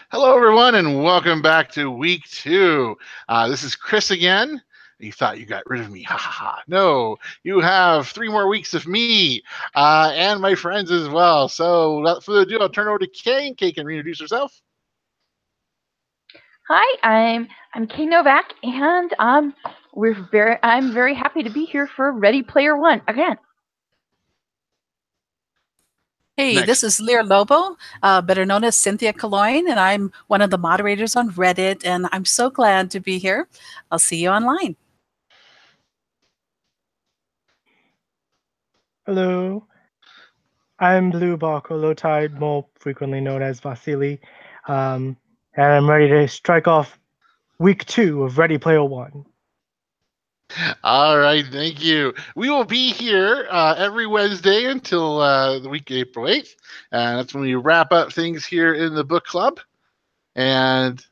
Hello, everyone, and welcome back to week 2. This is Chris again. You thought you got rid of me. Ha ha ha. No, you have 3 more weeks of me and my friends as well. So, without further ado, I'll turn it over to Kay, and Kay can reintroduce herself. Hi, I'm Kay Novak, and I'm very happy to be here for Ready Player One again. Hey, Next. this is Lear Lobo, better known as Cynthia Caloyne, and I'm one of the moderators on Reddit, and I'm so glad to be here. I'll see you online. Hello, I'm Blue Low-Tide, more frequently known as Vasily, and I'm ready to strike off week 2 of Ready Player One. All right, thank you. We will be here every Wednesday until the week April 8th. And that's when we wrap up things here in the book club. And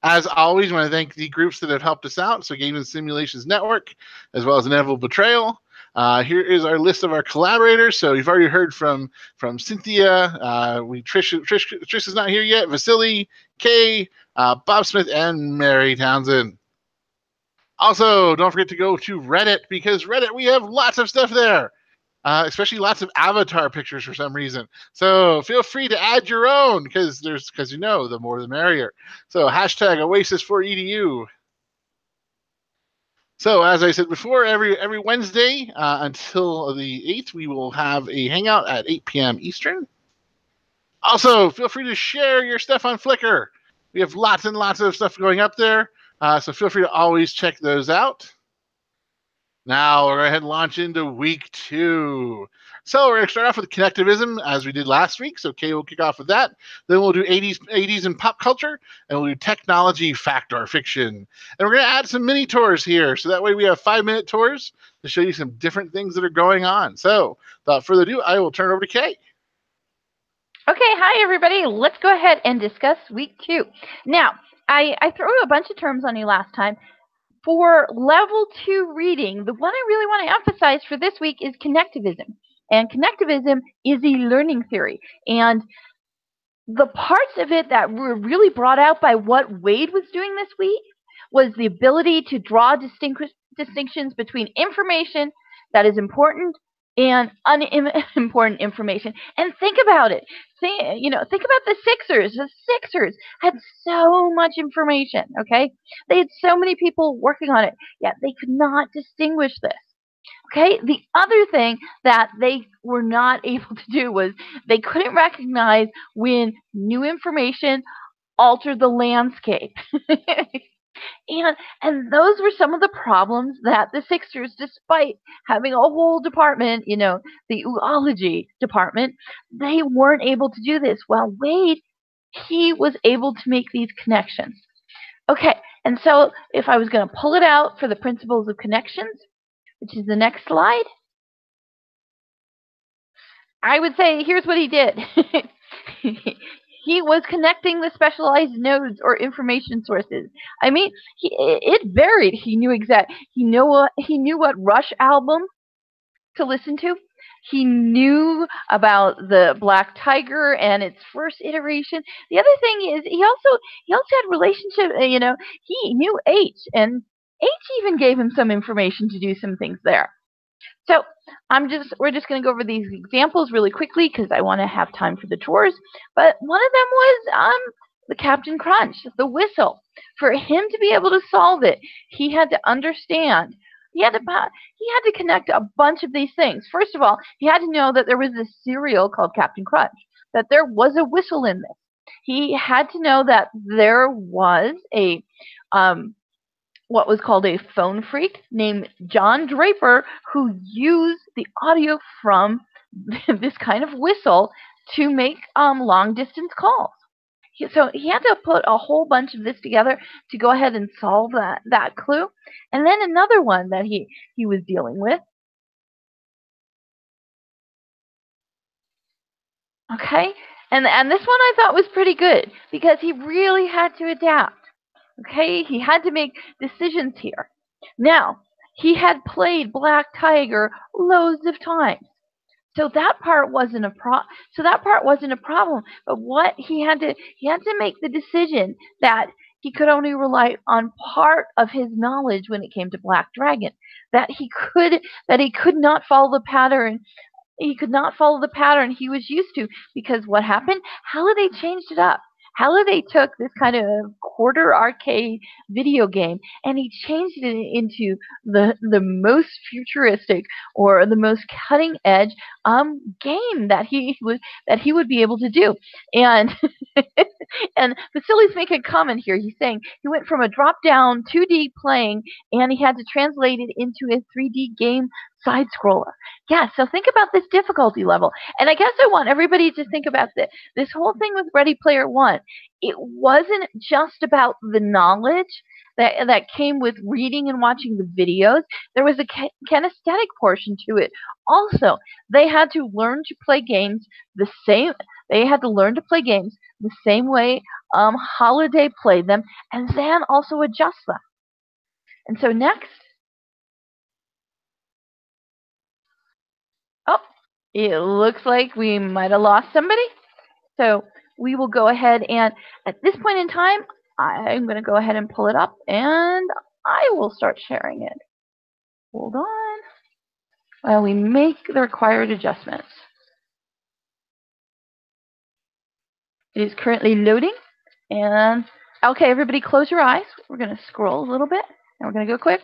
as always, I want to thank the groups that have helped us out. So Game and Simulations Network, as well as Inevitable Betrayal. Here is our list of our collaborators. So you've already heard from Cynthia. Trish is not here yet. Vasily, Kay, Bob Smith, and Mary Townsend. Also, don't forget to go to Reddit, because Reddit, we have lots of stuff there, especially lots of avatar pictures for some reason. So feel free to add your own, because the more the merrier. So hashtag Oasis4EDU. So as I said before, every Wednesday until the 8th, we will have a hangout at 8 p.m. Eastern. Also, feel free to share your stuff on Flickr. We have lots and lots of stuff going up there. So feel free to always check those out. Now we're going to go ahead and launch into week 2. So we're going to start off with Connectivism, as we did last week. So Kay will kick off with that. Then we'll do 80s and pop culture, and we'll do technology, fact, or fiction. And we're going to add some mini tours here. So that way we have 5-minute tours to show you some different things that are going on. So without further ado, I will turn it over to Kay. Okay, hi everybody. Let's go ahead and discuss week 2. Now, I threw a bunch of terms on you last time. For level 2 reading, the one I really want to emphasize for this week is Connectivism. And Connectivism is a learning theory. And the parts of it that were really brought out by what Wade was doing this week was the ability to draw distinctions between information that is important and unimportant information. And think about it. Think about the Sixers. The Sixers had so much information, okay? They had so many people working on it, yet they could not distinguish this. Okay, the other thing that they were not able to do was they couldn't recognize when new information altered the landscape. And those were some of the problems that the Sixers, despite having a whole department, the oology department, they weren't able to do this. Well, Wade, he was able to make these connections. Okay, and so if I was going to pull it out for the principles of connections, which is the next slide, I would say here's what he did. He was connecting the specialized nodes or information sources. I mean, it varied. He knew what Rush album to listen to. He knew about the Black Tiger and its first iteration. The other thing is he also had relationship. He knew H, and H even gave him some information to do some things there. So we're just going to go over these examples really quickly because I want to have time for the tours. But one of them was the Captain Crunch, the whistle. For him to be able to solve it, he had to understand. He had to connect a bunch of these things. First of all, he had to know that there was this cereal called Captain Crunch, that there was a whistle in this. He had to know that there was a what was called a phone freak named John Draper who used the audio from this kind of whistle to make long-distance calls. So he had to put a whole bunch of this together to go ahead and solve that clue. And then another one that he was dealing with. Okay, and this one I thought was pretty good because he really had to adapt. Okay, he had to make decisions here. Now, he had played Black Tiger loads of times. So that part wasn't a problem. But what he had to make the decision that he could only rely on part of his knowledge when it came to Black Dragon. That he could not follow the pattern. He could not follow the pattern he was used to, because what happened? Halliday changed it up. Halliday took this kind of quarter arcade video game and he changed it into the most futuristic or the most cutting edge game that he would be able to do. And and Vasily's making a comment here. He's saying he went from a drop down 2D playing and he had to translate it into a 3D game side scroller. Yeah, so think about this difficulty level. And I guess I want everybody to think about this whole thing with Ready Player One. It wasn't just about the knowledge that came with reading and watching the videos. There was a kinesthetic portion to it. Also, they had to learn to play games the same. They had to learn to play games the same way Halliday played them, and then also adjust them. And so next. Oh, it looks like we might have lost somebody. So we will go ahead and at this point in time, I'm going to go ahead and pull it up and I will start sharing it. Hold on while we make the required adjustments. It is currently loading. And okay, everybody close your eyes. We're going to scroll a little bit and we're going to go quick.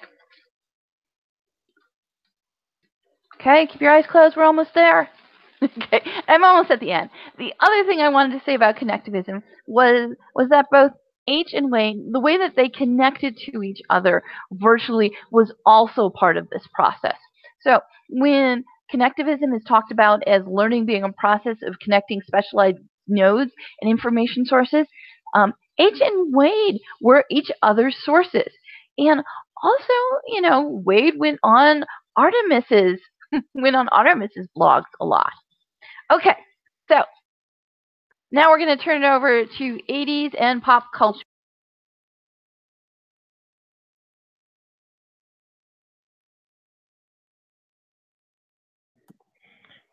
Okay, keep your eyes closed. We're almost there. Okay, I'm almost at the end. The other thing I wanted to say about connectivism was that both H and Wayne, the way that they connected to each other virtually was also part of this process. So when connectivism is talked about as learning being a process of connecting specialized nodes and information sources, H and Wade were each other's sources. And also, Wade went on Artemis's blogs a lot. Okay, so now we're going to turn it over to 80s and pop culture.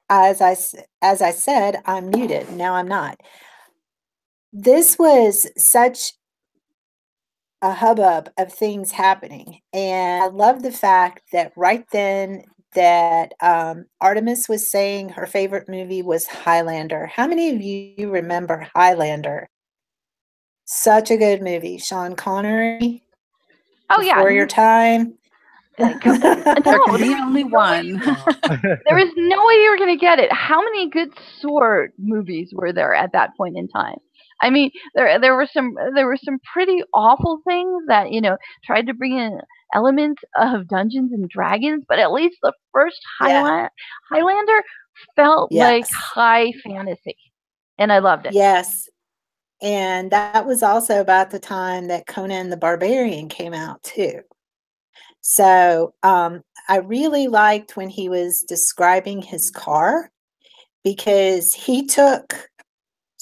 As I said, I'm muted. Now I'm not. This was such a hubbub of things happening. And I love the fact that right then that Artemis was saying her favorite movie was Highlander. How many of you remember Highlander? Such a good movie. Sean Connery. Oh, yeah. Before your time. There can be only one. There is no way you were going to get it. How many good sword movies were there at that point in time? I mean, there were some pretty awful things that tried to bring in elements of Dungeons and Dragons, but at least the first Highlander felt like high fantasy, and I loved it. Yes, and that was also about the time that Conan the Barbarian came out too. So I really liked when he was describing his car, because he took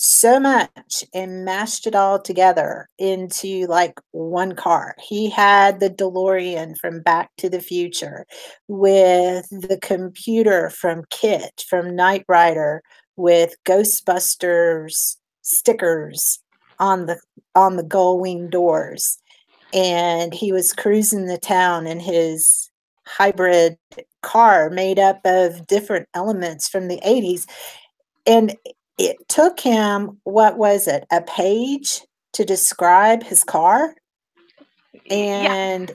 so much and mashed it all together into like one car. He had the DeLorean from Back to the Future with the computer from KITT, from Knight Rider, with Ghostbusters stickers on the gull wing doors. And he was cruising the town in his hybrid car made up of different elements from the 80s. And it took him, what was it, a page to describe his car? And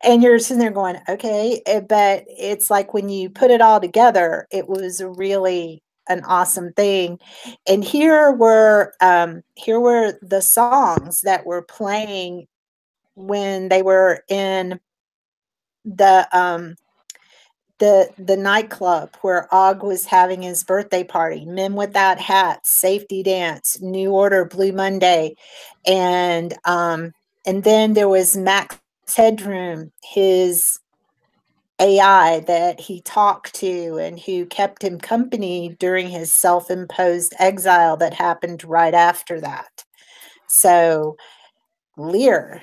and you're sitting there going, okay, but it's like when you put it all together, it was really an awesome thing. And here were the songs that were playing when they were in the nightclub where Og was having his birthday party. Men Without Hats, Safety Dance, New Order, Blue Monday, and then there was Max Headroom, his AI that he talked to and who kept him company during his self-imposed exile that happened right after that. So, Lear.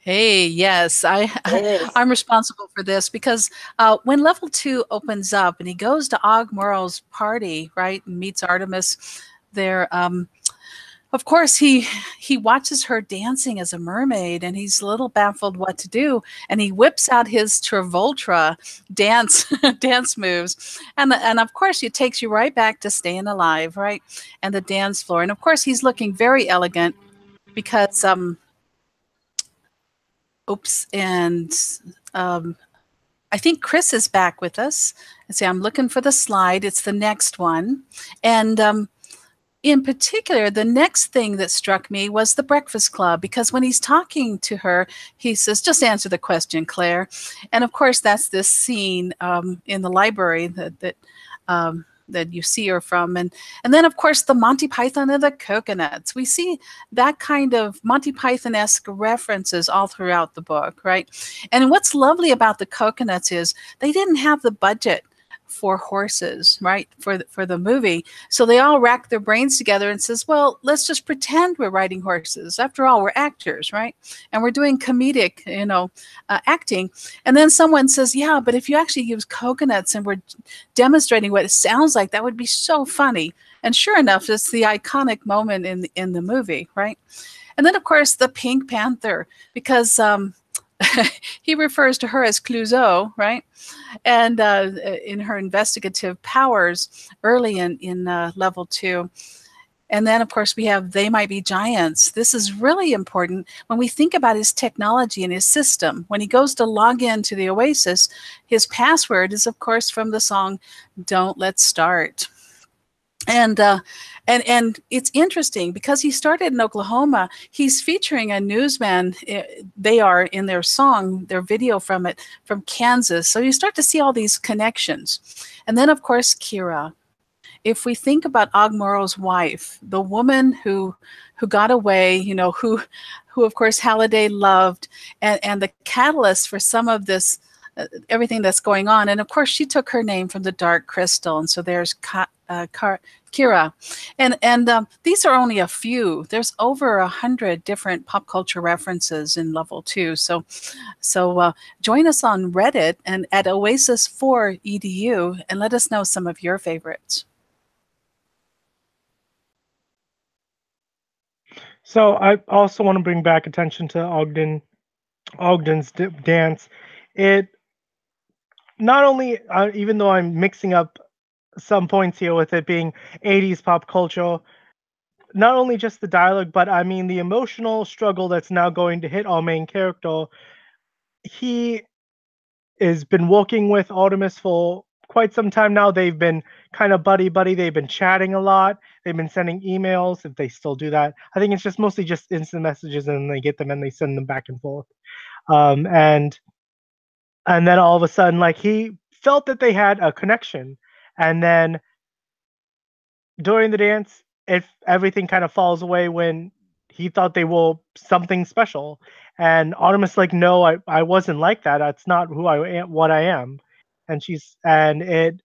Hey, yes, Yes. I'm responsible for this because when level 2 opens up and he goes to Ogmorl's party, right, and meets Artemis there, of course he watches her dancing as a mermaid and he's a little baffled what to do, and he whips out his Travolta dance dance moves, and of course it takes you right back to Staying Alive, right, and the dance floor, and of course he's looking very elegant because oops, and I think Chris is back with us. Let's see, I'm looking for the slide. It's the next one. And in particular, the next thing that struck me was the Breakfast Club, because when he's talking to her, he says, just answer the question, Claire. And of course, that's this scene in the library that you see her from. And then, of course, the Monty Python and the Coconuts. We see that kind of Monty Python-esque references all throughout the book, right? And what's lovely about the Coconuts is they didn't have the budget for horses, right, for the movie. So they all rack their brains together and says, well, let's just pretend we're riding horses. After all, we're actors, right? And we're doing comedic, acting. And then someone says, yeah, but if you actually use coconuts and we're demonstrating what it sounds like, that would be so funny. And sure enough, it's the iconic moment in the movie, right? And then, of course, the Pink Panther, because he refers to her as Clouseau, right? And in her investigative powers early in level 2. And then, of course, we have They Might Be Giants. This is really important when we think about his technology and his system. When he goes to log into the Oasis, his password is, of course, from the song Don't Let's Start. And it's interesting because he started in Oklahoma. He's featuring a newsman. They are in their song, their video from it, from Kansas. So you start to see all these connections. And then, of course, Kira. If we think about Ogmorl's wife, the woman who got away, who of course Halliday loved, and the catalyst for some of this, everything that's going on. And of course, she took her name from the Dark Crystal. And so there's Kira. And these are only a few. There's over 100 different pop culture references in level 2. So join us on Reddit and at Oasis4EDU and let us know some of your favorites. So I also want to bring back attention to Ogden's dance. It not only, even though I'm mixing up some points here with it being 80s pop culture, not only just the dialogue, but I mean the emotional struggle that's now going to hit our main character. He has been working with Artemis for quite some time now. They've been kind of buddy-buddy. They've been chatting a lot. They've been sending emails, if they still do that. I think it's just mostly just instant messages, and they get them and they send them back and forth. And then all of a sudden, like, he felt that they had a connection. And then during the dance, everything kind of falls away when he thought they were something special. And Artemis like, no, I wasn't like that. That's not who I am, what I am. And it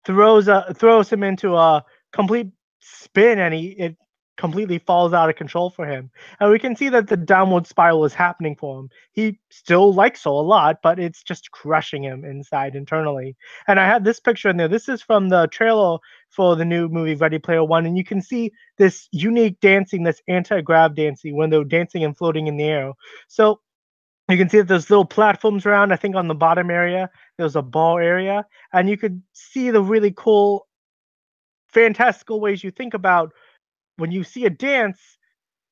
throws him into a complete spin, and it completely falls out of control for him. And we can see that the downward spiral is happening for him. He still likes her a lot, but it's just crushing him inside internally. And I had this picture in there. This is from the trailer for the new movie Ready Player One, and you can see this unique dancing, this anti-grav dancing, when they're dancing and floating in the air. So you can see that there's little platforms around. I think on the bottom area there's a ball area, and you could see the really cool, fantastical ways you think about when you see a dance.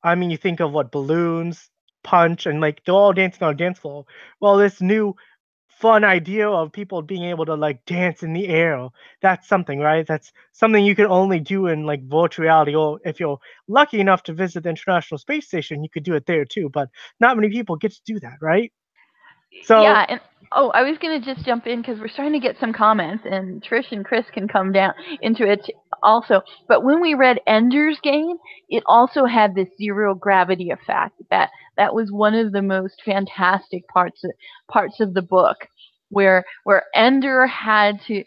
I mean, you think of what, balloons, punch, and like they're all dancing on a dance floor. Well, this new fun idea of people being able to like dance in the air, that's something, right? That's something you can only do in like virtual reality, or if you're lucky enough to visit the International Space Station, you could do it there too, but not many people get to do that, right? So yeah, and I was gonna just jump in because we're starting to get some comments, and Trish and Chris can come down into it also. But when we read Ender's Game, it also had this zero gravity effect. That was one of the most fantastic parts of the book, where Ender had to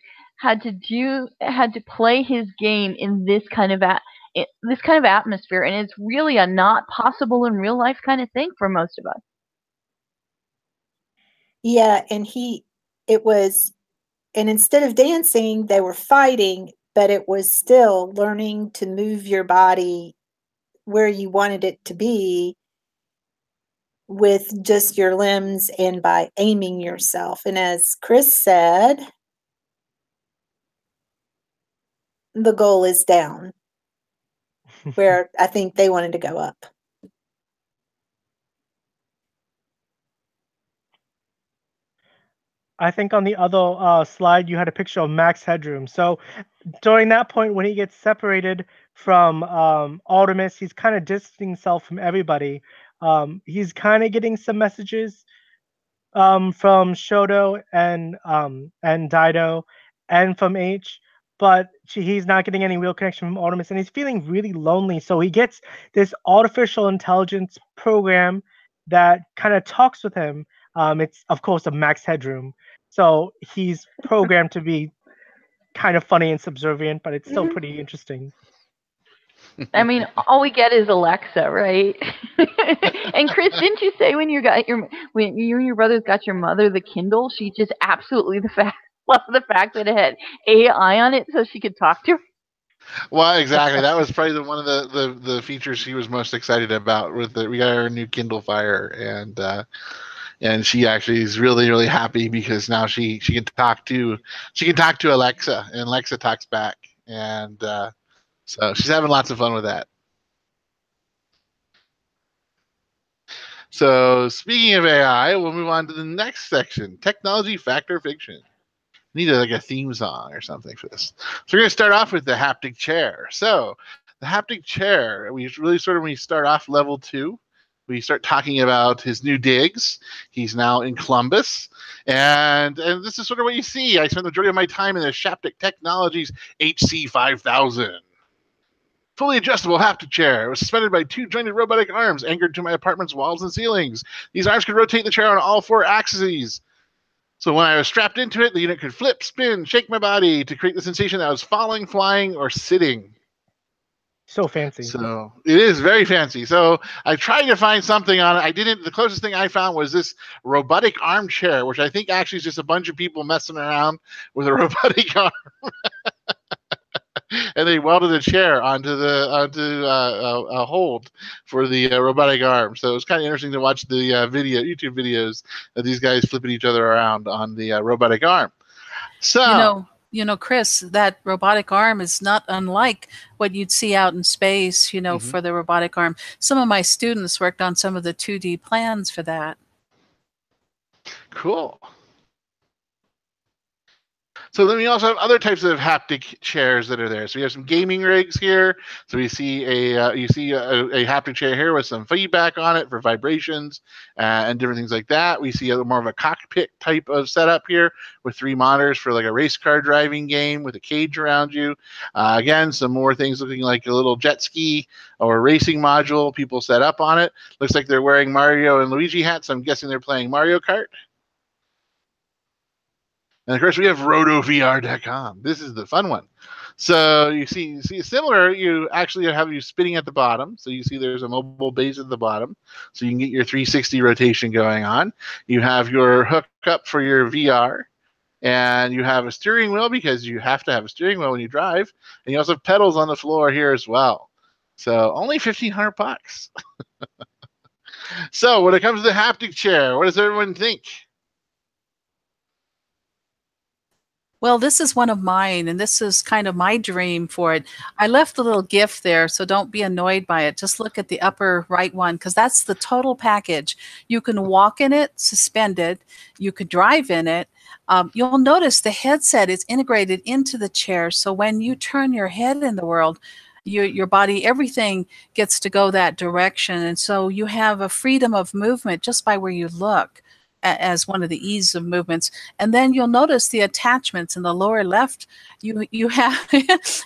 play his game in this kind of atmosphere, and it's really a not possible in real life kind of thing for most of us. Yeah, and instead of dancing, they were fighting, but it was still learning to move your body where you wanted it to be with just your limbs and by aiming yourself. And as Chris said, the goal is down, where I think they wanted to go up. I think on the other slide you had a picture of max headroom. So during that point when he gets separated from Artemis, he's kind of distancing himself from everybody. He's kind of getting some messages from Shoto and Dido and from H, but he's not getting any real connection from Artemis, and he's feeling really lonely. So he gets this artificial intelligence program that kind of talks with him. It's of course a max headroom, so he's programmed to be kind of funny and subservient, but it's still pretty interesting. I mean, all we get is Alexa, right? And Chris, didn't you say when you and your brothers got your mother the Kindle, she just absolutely loved the fact that it had AI on it, so she could talk to her? Well, exactly. That was probably one of the features she was most excited about. We got her new Kindle Fire, and she actually is really happy because now she can talk to Alexa, and Alexa talks back, and so she's having lots of fun with that. So speaking of AI, we'll move on to the next section: technology, fact, or fiction. Need like a theme song or something for this. So we're going to start off with the haptic chair. So the haptic chair, we really sort of, when you start off level 2, we start talking about his new digs. He's now in Columbus. And this is sort of what you see. I spent the majority of my time in the Haptic Technologies HC5000. Fully adjustable haptic chair. It was suspended by 2 jointed robotic arms anchored to my apartment's walls and ceilings. These arms could rotate the chair on all 4 axes. So when I was strapped into it, the unit could flip, spin, shake my body to create the sensation that I was falling, flying, or sitting. So fancy. So it is very fancy. So I tried to find something on it. I didn't. The closest thing I found was this robotic armchair, which I think actually is just a bunch of people messing around with a robotic arm. And they welded a chair onto a hold for the robotic arm. So it was kind of interesting to watch the YouTube videos of these guys flipping each other around on the robotic arm. So Chris, that robotic arm is not unlike what you'd see out in space, for the robotic arm. Some of my students worked on some of the 2D plans for that. Cool. So then we also have other types of haptic chairs that are there. So we have some gaming rigs here. So we see a haptic chair here with some feedback on it for vibrations and different things like that. We see more of a cockpit type of setup here with 3 monitors for like a race car driving game with a cage around you. Again, some more things looking like a little jet ski or a racing module. People set up on it. Looks like they're wearing Mario and Luigi hats. I'm guessing they're playing Mario Kart. And of course, we have rotovr.com. This is the fun one. So you see similar, you actually have you spinning at the bottom. So you see there's a mobile base at the bottom. So you can get your 360 rotation going on. You have your hookup for your VR. And you have a steering wheel because you have to have a steering wheel when you drive. And you also have pedals on the floor here as well. So only $1,500. So when it comes to the haptic chair, what does everyone think? Well, this is one of mine, and this is kind of my dream for it. I left a little gift there, so don't be annoyed by it. Just look at the upper right one, because that's the total package. You can walk in it, suspended. You could drive in it. You'll notice the headset is integrated into the chair, so when you turn your head in the world, your body, everything gets to go that direction. And so you have a freedom of movement just by where you look, as one of the ease of movements. And then you'll notice the attachments in the lower left. You have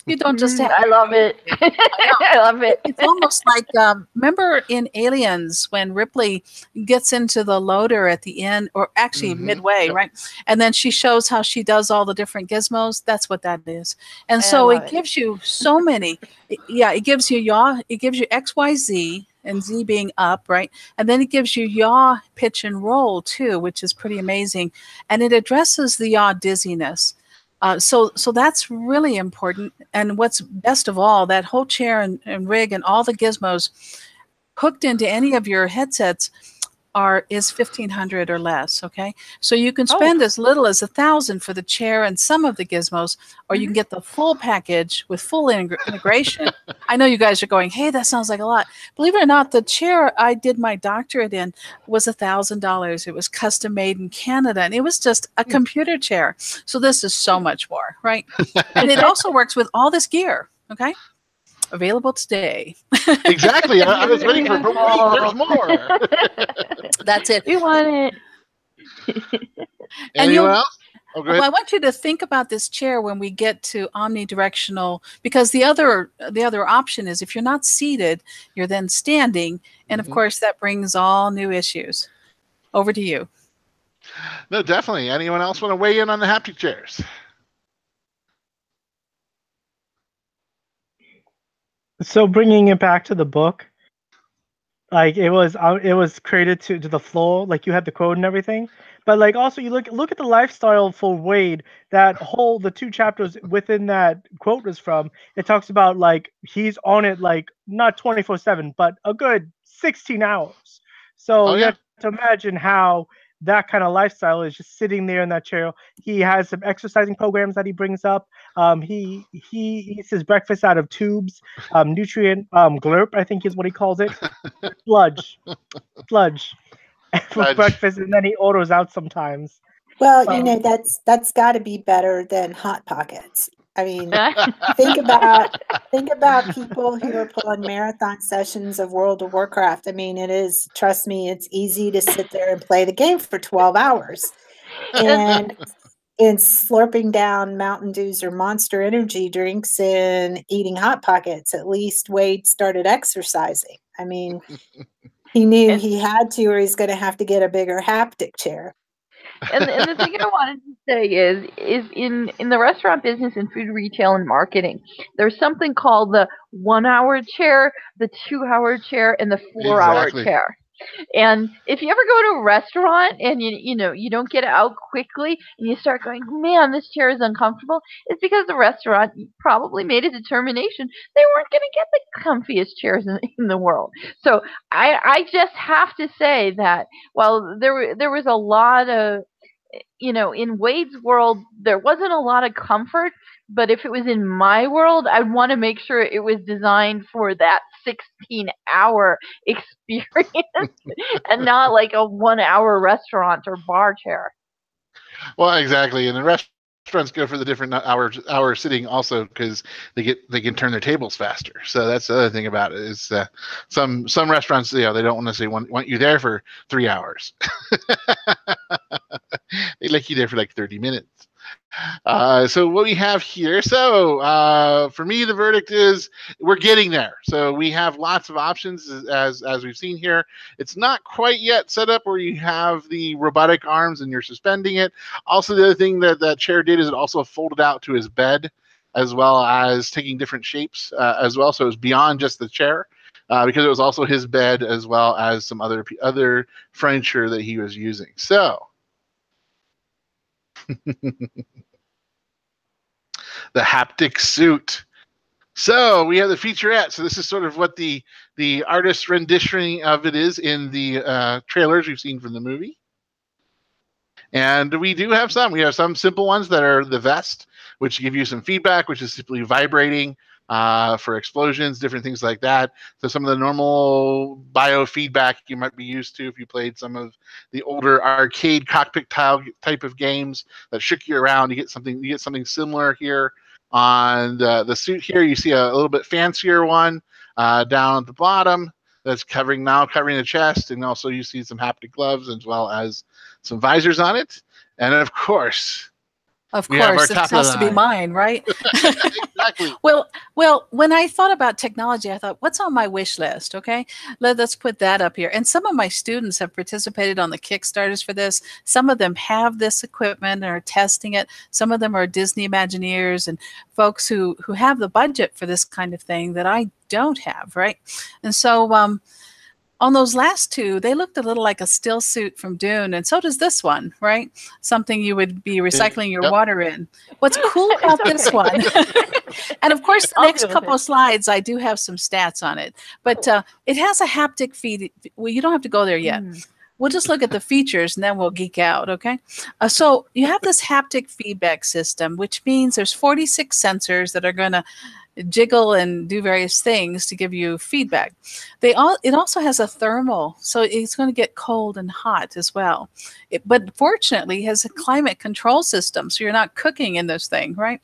you don't just have. I love it. I love it. It's almost like remember in Aliens when Ripley gets into the loader at the end, or actually midway, right? And then she shows how she does all the different gizmos. That's what that is. And so it gives you so many. Yeah, it gives you X, Y, Z. and Z being up, right? And then it gives you yaw, pitch, and roll too, which is pretty amazing. And it addresses the yaw dizziness. So that's really important. And what's best of all, that whole chair and rig and all the gizmos hooked into any of your headsets is $1,500 or less. Okay, so you can spend as little as $1,000 for the chair and some of the gizmos, or you can get the full package with full integration. I know you guys are going, hey, that sounds like a lot. Believe it or not, the chair I did my doctorate in was $1,000. It was custom made in Canada, and it was just a computer chair. So this is so much more, right? And it also works with all this gear. Okay. Available today. Exactly. I was waiting for, but wait, there's more. That's it. We want it. Anyone else? Oh, go ahead. Well, I want you to think about this chair when we get to omnidirectional, because the other option is if you're not seated, you're then standing, and of course that brings all new issues. Over to you. No, definitely. Anyone else want to weigh in on the haptic chairs? So bringing it back to the book, like it was created to the flow, like you had the code and everything. But like also you look at the lifestyle for Wade. The 2 chapters within that quote was from. It talks about like he's on it like not 24/7, but a good 16 hours. So you have to imagine how that kind of lifestyle is, just sitting there in that chair. He has some exercising programs that he brings up. He eats his breakfast out of tubes, nutrient glurp, I think is what he calls it, sludge for breakfast, and then he orders out sometimes. Well, that's got to be better than Hot Pockets. I mean, think about people who are pulling marathon sessions of World of Warcraft. I mean, trust me, it's easy to sit there and play the game for 12 hours. And slurping down Mountain Dews or Monster Energy drinks and eating Hot Pockets. At least Wade started exercising. I mean, he knew he had to, or he's going to have to get a bigger haptic chair. And the thing I wanted to say is in the restaurant business and food retail and marketing, there's something called the 1 hour chair, the 2 hour chair, and the 4 hour chair. And if you ever go to a restaurant and you don't get out quickly and you start going, man, this chair is uncomfortable, it's because the restaurant probably made a determination they weren't going to get the comfiest chairs in the world. So I just have to say that while there was a lot of, in Wade's world, there wasn't a lot of comfort, but if it was in my world, I'd want to make sure it was designed for that 16-hour experience and not like a 1 hour restaurant or bar chair. Well, exactly. And the restaurants go for the different hour sitting also because they can turn their tables faster. So that's the other thing about it is some restaurants, they don't necessarily want you there for 3 hours. They like you there for like 30 minutes. So what we have here, for me, the verdict is we're getting there. So we have lots of options as we've seen here. It's not quite yet set up where you have the robotic arms and you're suspending it. Also, the other thing that chair did is it also folded out to his bed, as well as taking different shapes as well. So it was beyond just the chair. Because it was also his bed as well as some other furniture that he was using. So the Haptic Suit. So we have the featurette. So this is sort of what the artist's rendition of it is in the trailers we've seen from the movie. And we have some simple ones that are the vest, which give you some feedback, which is simply vibrating for explosions, different things like that. So some of the normal biofeedback you might be used to if you played some of the older arcade cockpit type of games that shook you around. You get something similar here on the suit. Here you see a little bit fancier one down at the bottom that's covering the chest, and also you see some haptic gloves as well as some visors on it. And of course, it has to be mine, right? Exactly. Well, when I thought about technology, I thought, what's on my wish list? Okay, let's put that up here. And some of my students have participated on the Kickstarters for this. Some of them have this equipment and are testing it. Some of them are Disney Imagineers and folks who have the budget for this kind of thing that I don't have, right? And so On those last two, they looked a little like a still suit from Dune, and so does this one, right? Something you would be recycling your water in. What's cool about this one, and of course, the next couple of slides, I do have some stats on it, but it has a haptic feed. Well, you don't have to go there yet. We'll just look at the features and then we'll geek out, okay? So you have this haptic feedback system, which means there's 46 sensors that are going to jiggle and do various things to give you feedback. It also has a thermal, so it's going to get cold and hot as well. But fortunately, it has a climate control system, so you're not cooking in this thing, right?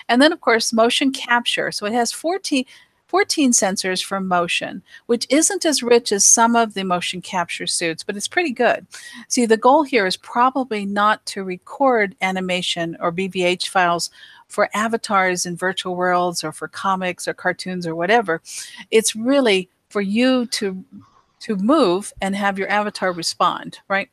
And then, of course, motion capture. So it has 14 sensors for motion, which isn't as rich as some of the motion capture suits, but it's pretty good. See, the goal here is probably not to record animation or BVH files for avatars in virtual worlds or for comics or cartoons or whatever. It's really for you to move and have your avatar respond, right?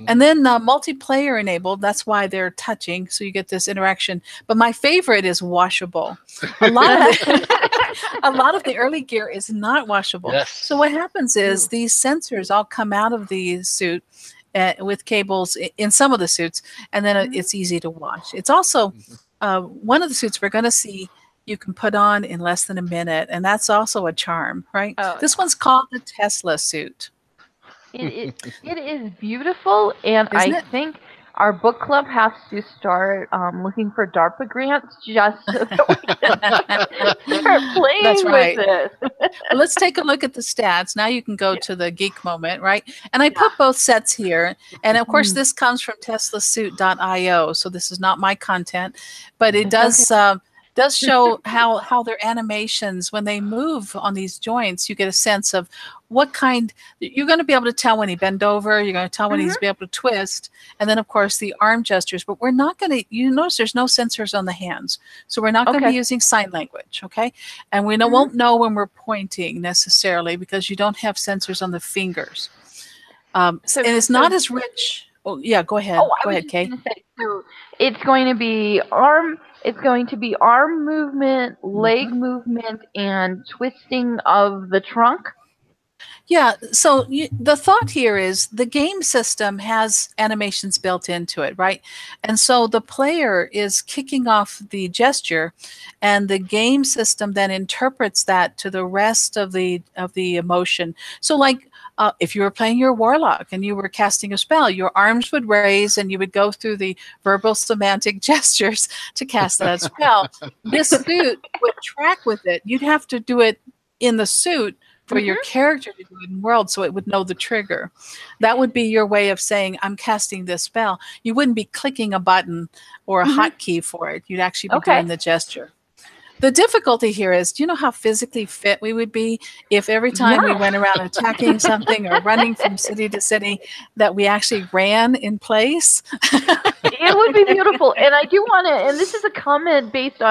And then multiplayer enabled, that's why they're touching, so you get this interaction. But my favorite is washable. A lot of the early gear is not washable. Yes. So what happens is these sensors all come out of the suit with cables in some of the suits, and then it's easy to wash. It's also one of the suits we're going to see you can put on in less than a minute, and that's also a charm, right? This one's called the Tesla suit. It is beautiful, and I think our book club has to start looking for DARPA grants just so that we can start playing with this. Well, let's take a look at the stats. Now you can go to the geek moment, right? And I put both sets here. And of course, this comes from teslasuit.io. So this is not my content, but it does show how their animations, when they move on these joints, you get a sense of what kind. You're going to be able to tell when he bend over. You're going to tell when he's be able to twist. And then, of course, the arm gestures. But we're not going to, you notice there's no sensors on the hands. So we're not going to be using sign language, okay? And we won't know when we're pointing necessarily because you don't have sensors on the fingers. And it's not as rich. Oh, yeah, go ahead. Go ahead, Kay. So it's going to be arm. It's going to be arm movement, leg movement, and twisting of the trunk. Yeah, so the thought here is the game system has animations built into it, right? And so the player is kicking off the gesture, and the game system then interprets that to the rest of the emotion. So like if you were playing your warlock and you were casting a spell, your arms would raise and you would go through the verbal semantic gestures to cast that spell. This suit would track with it. You'd have to do it in the suit for your character to do it in world, so it would know the trigger. That would be your way of saying, I'm casting this spell. You wouldn't be clicking a button or a hotkey for it. You'd actually be doing the gesture. The difficulty here is, do you know how physically fit we would be if every time we went around attacking something or running from city to city that we actually ran in place? It would be beautiful. And I do want to, and this is a comment based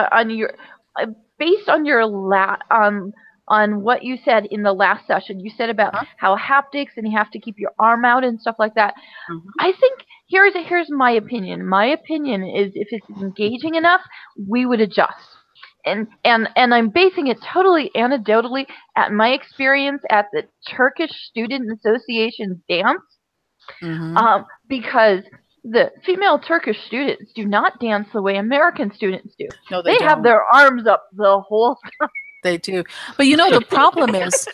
on what you said in the last session. You said about how haptics and you have to keep your arm out and stuff like that. I think here's my opinion. My opinion is if it's engaging enough, we would adjust. And I'm basing it totally anecdotally at my experience at the Turkish Student Association's dance, because the female Turkish students do not dance the way American students do. No, they don't. Have their arms up the whole time. They do. But you know, the problem is,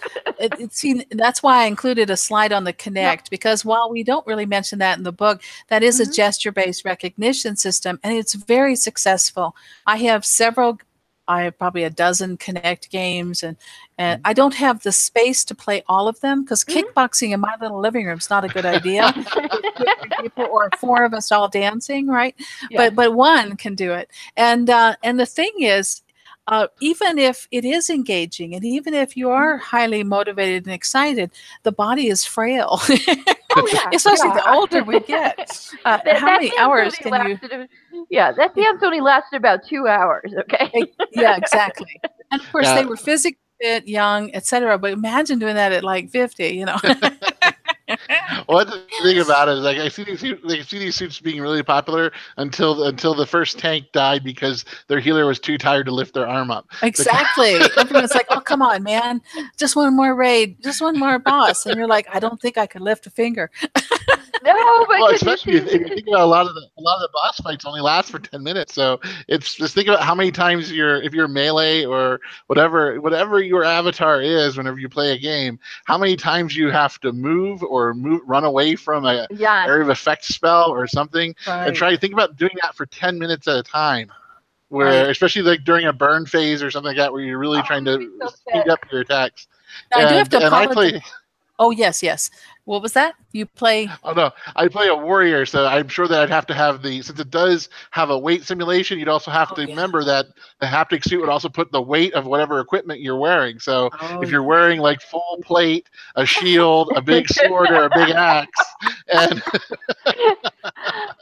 that's why I included a slide on the Connect, because while we don't really mention that in the book, that is a gesture-based recognition system, and it's very successful. I have probably a dozen Connect games, and I don't have the space to play all of them because kickboxing in my little living room is not a good idea. People or four of us all dancing, right? Yeah. But one can do it. And the thing is, even if it is engaging and even if you are highly motivated and excited, the body is frail. Especially the older we get. How many hours can you... that dance only lasted about 2 hours, okay? Yeah, exactly. And of course, they were physically fit, young, etc. But imagine doing that at like 50, you know. Well, that's the thing about it is, like, I see these suits being really popular until the first tank died because their healer was too tired to lift their arm up. Exactly. Everyone's like, "Oh, come on, man! Just one more raid, just one more boss," and you're like, "I don't think I could lift a finger." No, but Well, could you especially if you think about a lot of the boss fights only last for 10 minutes. So it's just think about how many times if you're melee or whatever your avatar is whenever you play a game, how many times you have to run away from a Yeah. area of effect spell or something, and Right. try to think about doing that for 10 minutes at a time. Right. Especially like during a burn phase or something like that, where you're really trying to so speed up your attacks. Now, I do have to And I apologize. play. Oh, yes. What was that? You play? Oh no, I play a warrior, so I'm sure that I'd have to have since it does have a weight simulation, you'd also have to remember that the haptic suit would also put the weight of whatever equipment you're wearing. So if you're wearing like full plate, a shield, a big sword, or a big axe, and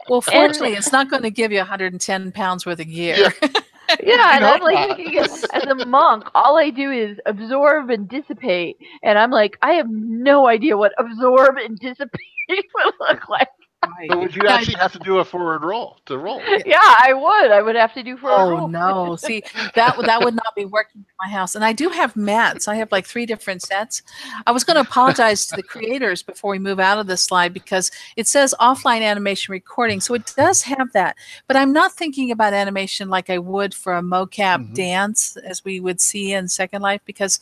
Well, fortunately, it's not going to give you 110 pounds worth of gear. Yeah, and I'm like not. thinking, as a monk, all I do is absorb and dissipate, and I'm like, I have no idea what absorb and dissipate would look like. Right. But would you actually have to do a forward roll to roll? Yeah, I would. I would have to do forward roll. Oh no! See, that would not be working in my house. And I do have mats. I have like 3 different sets. I was going to apologize to the creators before we move out of this slide because it says offline animation recording, so it does have that. But I'm not thinking about animation like I would for a mocap dance, as we would see in Second Life, because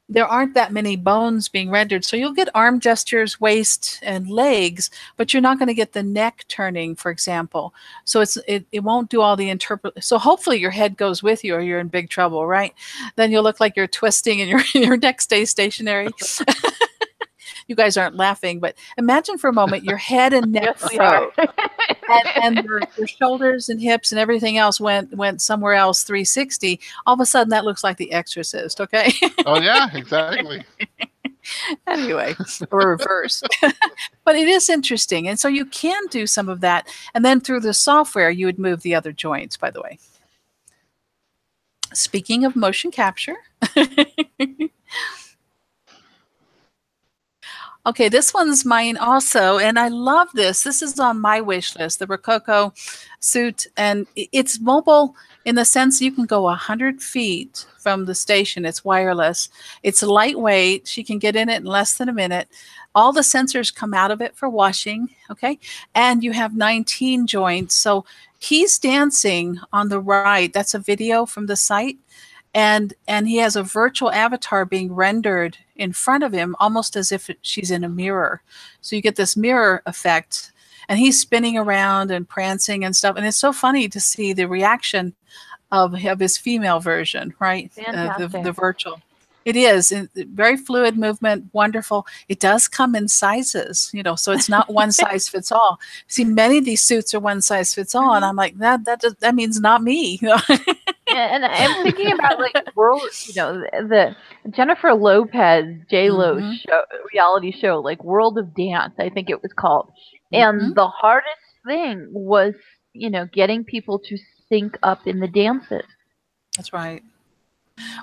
there aren't that many bones being rendered. So you'll get arm gestures, waist, and legs, but you're not going to get the neck turning, for example. So it won't do all the interpret. So hopefully your head goes with you or you're in big trouble, right? Then you'll look like you're twisting and your neck stays stationary. You guys aren't laughing, but imagine for a moment your head and neck froze, and your shoulders and hips and everything else went somewhere else 360. All of a sudden, that looks like The Exorcist. Okay. Oh yeah, exactly. Anyway, or reverse. But it is interesting, and so you can do some of that, and then through the software, you would move the other joints. By the way, speaking of motion capture. Okay, this one's mine also, and I love this. This is on my wish list, the Rococo suit, and it's mobile in the sense you can go 100 feet from the station. It's wireless. It's lightweight. She can get in it in less than a minute. All the sensors come out of it for washing, okay? And you have 19 joints. So he's dancing on the right. That's a video from the site. And he has a virtual avatar being rendered in front of him, almost as if she's in a mirror. So you get this mirror effect, and he's spinning around and prancing and stuff. And it's so funny to see the reaction of his female version, right? The virtual. It is very fluid movement, wonderful. It does come in sizes, so it's not one size fits all. See, many of these suits are one size fits all, and I'm like, that means not me. And I'm thinking about like the Jennifer Lopez J-Lo reality show, like World of Dance, I think it was called. And the hardest thing was, getting people to sync up in the dances. That's right.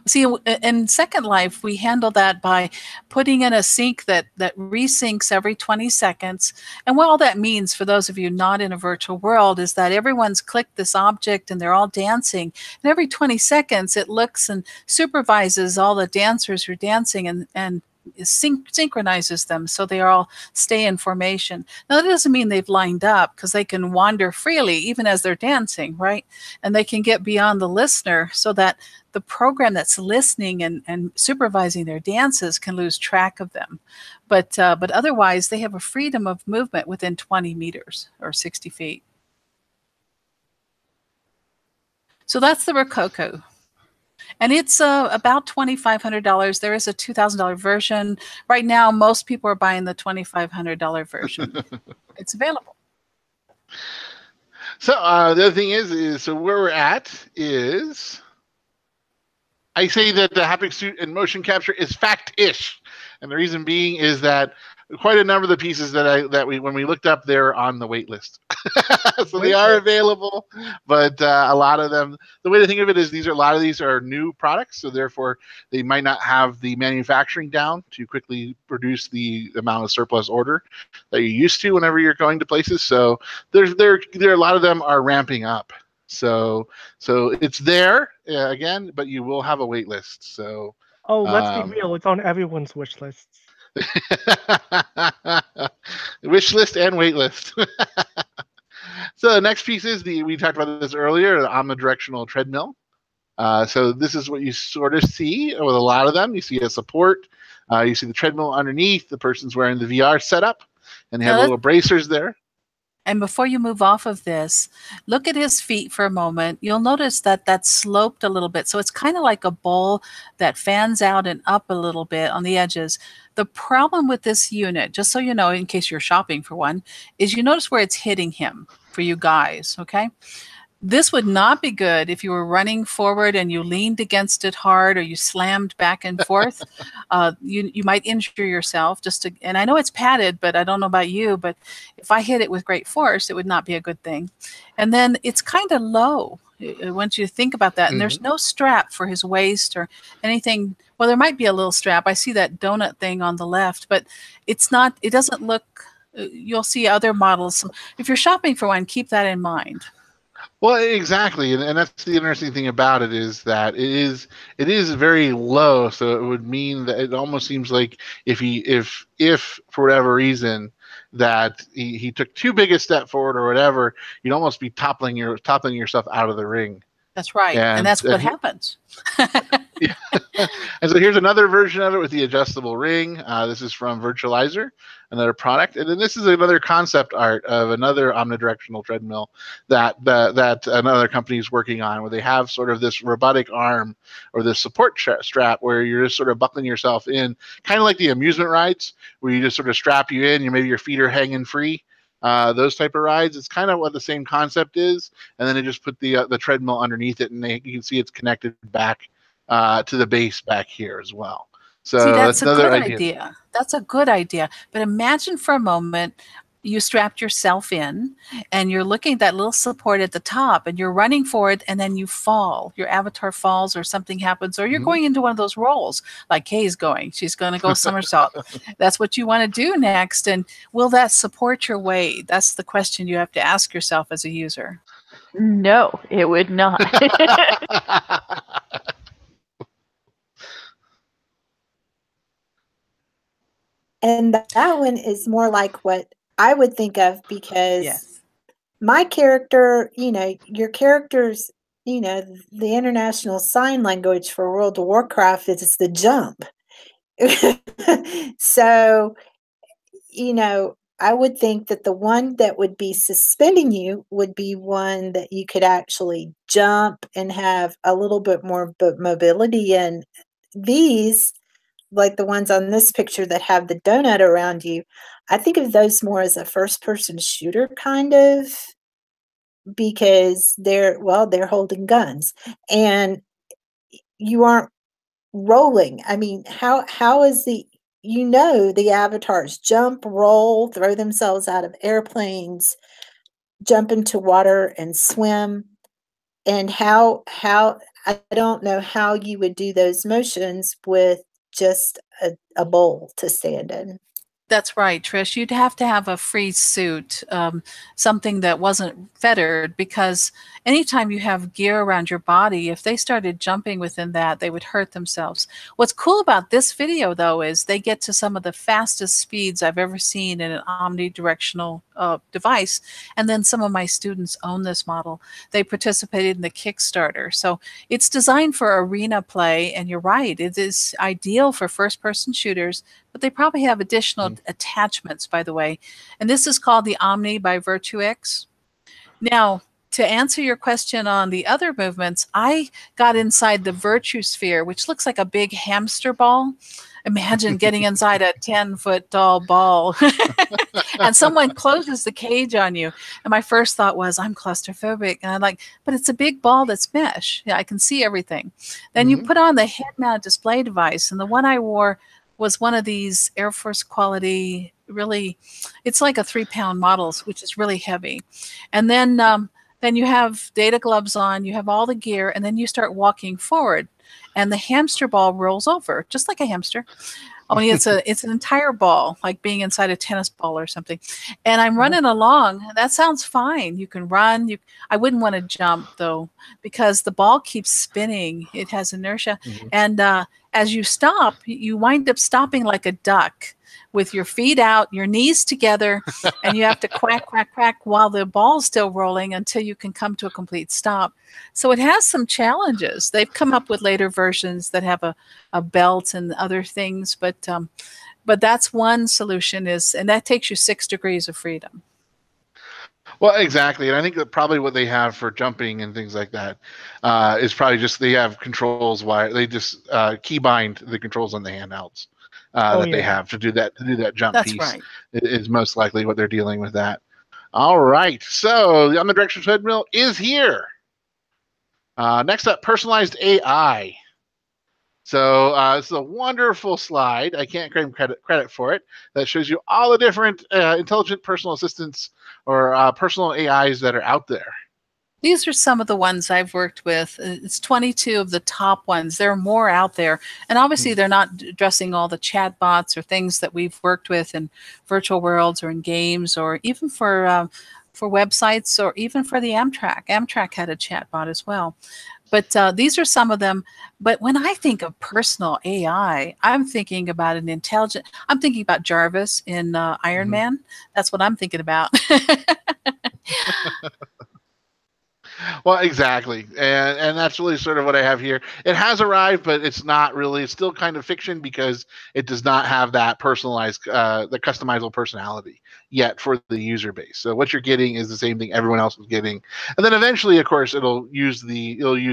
See, in Second Life, we handle that by putting in a sync that resyncs every 20 seconds. And what all that means, for those of you not in a virtual world, is that everyone's clicked this object and they're all dancing. And every 20 seconds, it looks and supervises all the dancers who are dancing and synchronizes them so they all stay in formation. Now, that doesn't mean they've lined up, because they can wander freely even as they're dancing, right? And they can get beyond the listener so that the program that's listening and supervising their dances can lose track of them. But otherwise, they have a freedom of movement within 20 meters or 60 feet. So that's the Rococo. And it's about $2,500. There is a $2,000 version. Right now, most people are buying the $2,500 version. It's available. So the other thing is so where we're at is, I say that the haptic suit and motion capture is fact-ish. And the reason being is that quite a number of the pieces that we when we looked up, they're on the wait list. So they are available, but a lot of them, the way to think of it is a lot of these are new products, so therefore they might not have the manufacturing down to quickly produce the amount of surplus order that you're used to whenever you're going to places. So there a lot of them are ramping up. So it's there again, but you will have a wait list. So Oh, let's be real. It's on everyone's wish lists. wish list and wait list. So the next piece is we talked about this earlier, the omnidirectional treadmill. So this is what you sort of see with a lot of them. You see a support. You see the treadmill underneath. The person's wearing the VR setup, and they have little bracers there. And before you move off of this, look at his feet for a moment. You'll notice that that's sloped a little bit. So it's kind of like a bowl that fans out and up a little bit on the edges. The problem with this unit, just so you know, in case you're shopping for one, is you notice where it's hitting him for you guys, okay? This would not be good if you were running forward and you leaned against it hard or you slammed back and forth. You might injure yourself. And I know it's padded, but I don't know about you, but if I hit it with great force, it would not be a good thing. And then it's kind of low once you think about that. And there's no strap for his waist or anything. Well, there might be a little strap. I see that donut thing on the left, but it doesn't look, you'll see other models. So if you're shopping for one, keep that in mind. Well, exactly, and that's the interesting thing about it is that it is very low. So it would mean that it almost seems like if for whatever reason that he took too big a step forward or whatever, you'd almost be toppling yourself out of the ring. That's right, and that's what happens. Yeah. And so here's another version of it with the adjustable ring. This is from Virtualizer, another product. And then this is another concept art of another omnidirectional treadmill that another company is working on, where they have sort of this robotic arm or this support strap where you're just sort of buckling yourself in, kind of like the amusement rides, where you just sort of strap you in, maybe your feet are hanging free. Those type of rides, it's kind of what the same concept is, and then they just put the treadmill underneath it, and you can see it's connected back to the base back here as well. So see, that's another a good idea. That's a good idea. But imagine for a moment you strapped yourself in and you're looking at that little support at the top and you're running for it and then you fall. Your avatar falls or something happens, or you're going into one of those rolls like Kay's going. She's going to go somersault. That's what you want to do next. And will that support your weight? That's the question you have to ask yourself as a user. No, it would not. And that one is more like what I would think of, because my character, your character's, the international sign language for World of Warcraft is the jump. So, I would think that the one that would be suspending you would be one that you could actually jump and have a little bit more mobility. And these, like the ones on this picture that have the donut around you, I think of those more as a first-person shooter kind of, because they're holding guns and you aren't rolling. I mean, how is the avatars jump, roll, throw themselves out of airplanes, jump into water and swim, and how I don't know how you would do those motions with just a bowl to stand in. That's right, Trish. You'd have to have a free suit, something that wasn't fettered, because anytime you have gear around your body, if they started jumping within that, they would hurt themselves. What's cool about this video, though, is they get to some of the fastest speeds I've ever seen in an omnidirectional device. And then some of my students own this model. They participated in the Kickstarter. So it's designed for arena play. And you're right, it is ideal for first-person shooters, but they probably have additional attachments, by the way. And this is called the Omni by VirtuX. Now, to answer your question on the other movements, I got inside the Virtue Sphere, which looks like a big hamster ball. Imagine getting inside a 10-foot tall ball and someone closes the cage on you. And my first thought was, I'm claustrophobic. And I'm like, but it's a big ball that's mesh. Yeah, I can see everything. Then you put on the head-mounted display device. And the one I wore was one of these Air Force quality, really, it's like a 3-pound model, which is really heavy. And then you have data gloves on, you have all the gear, and then you start walking forward, and the hamster ball rolls over, just like a hamster. Only it's an entire ball, like being inside a tennis ball or something. And I'm running along. That sounds fine. You can run. I wouldn't want to jump though, because the ball keeps spinning. It has inertia, and as you stop, you wind up stopping like a duck, with your feet out, your knees together, and you have to quack, quack, quack while the ball's still rolling until you can come to a complete stop. So it has some challenges. They've come up with later versions that have a belt and other things, but that's one solution and that takes you 6 degrees of freedom. Well, exactly. And I think that probably what they have for jumping and things like that is probably just they have controls wire. They just keybind the controls on the handhelds. They have to do that jump That's piece. right. Is most likely what they're dealing with that. All right, so the Omnidirectional treadmill is here. Next up, personalized AI. So this is a wonderful slide. I can't claim credit for it. That shows you all the different intelligent personal assistants or personal AIs that are out there. These are some of the ones I've worked with. It's 22 of the top ones. There are more out there. And obviously, they're not addressing all the chat bots or things that we've worked with in virtual worlds or in games or even for websites or even for the Amtrak. Amtrak had a chat bot as well. But these are some of them. But when I think of personal AI, I'm thinking about I'm thinking about Jarvis in Iron Man. That's what I'm thinking about. Well, exactly. And that's really sort of what I have here. It has arrived, but it's not really. It's still kind of fiction because it does not have that personalized, the customizable personality yet for the user base. So what you're getting is the same thing everyone else is getting. And then eventually, of course, it'll use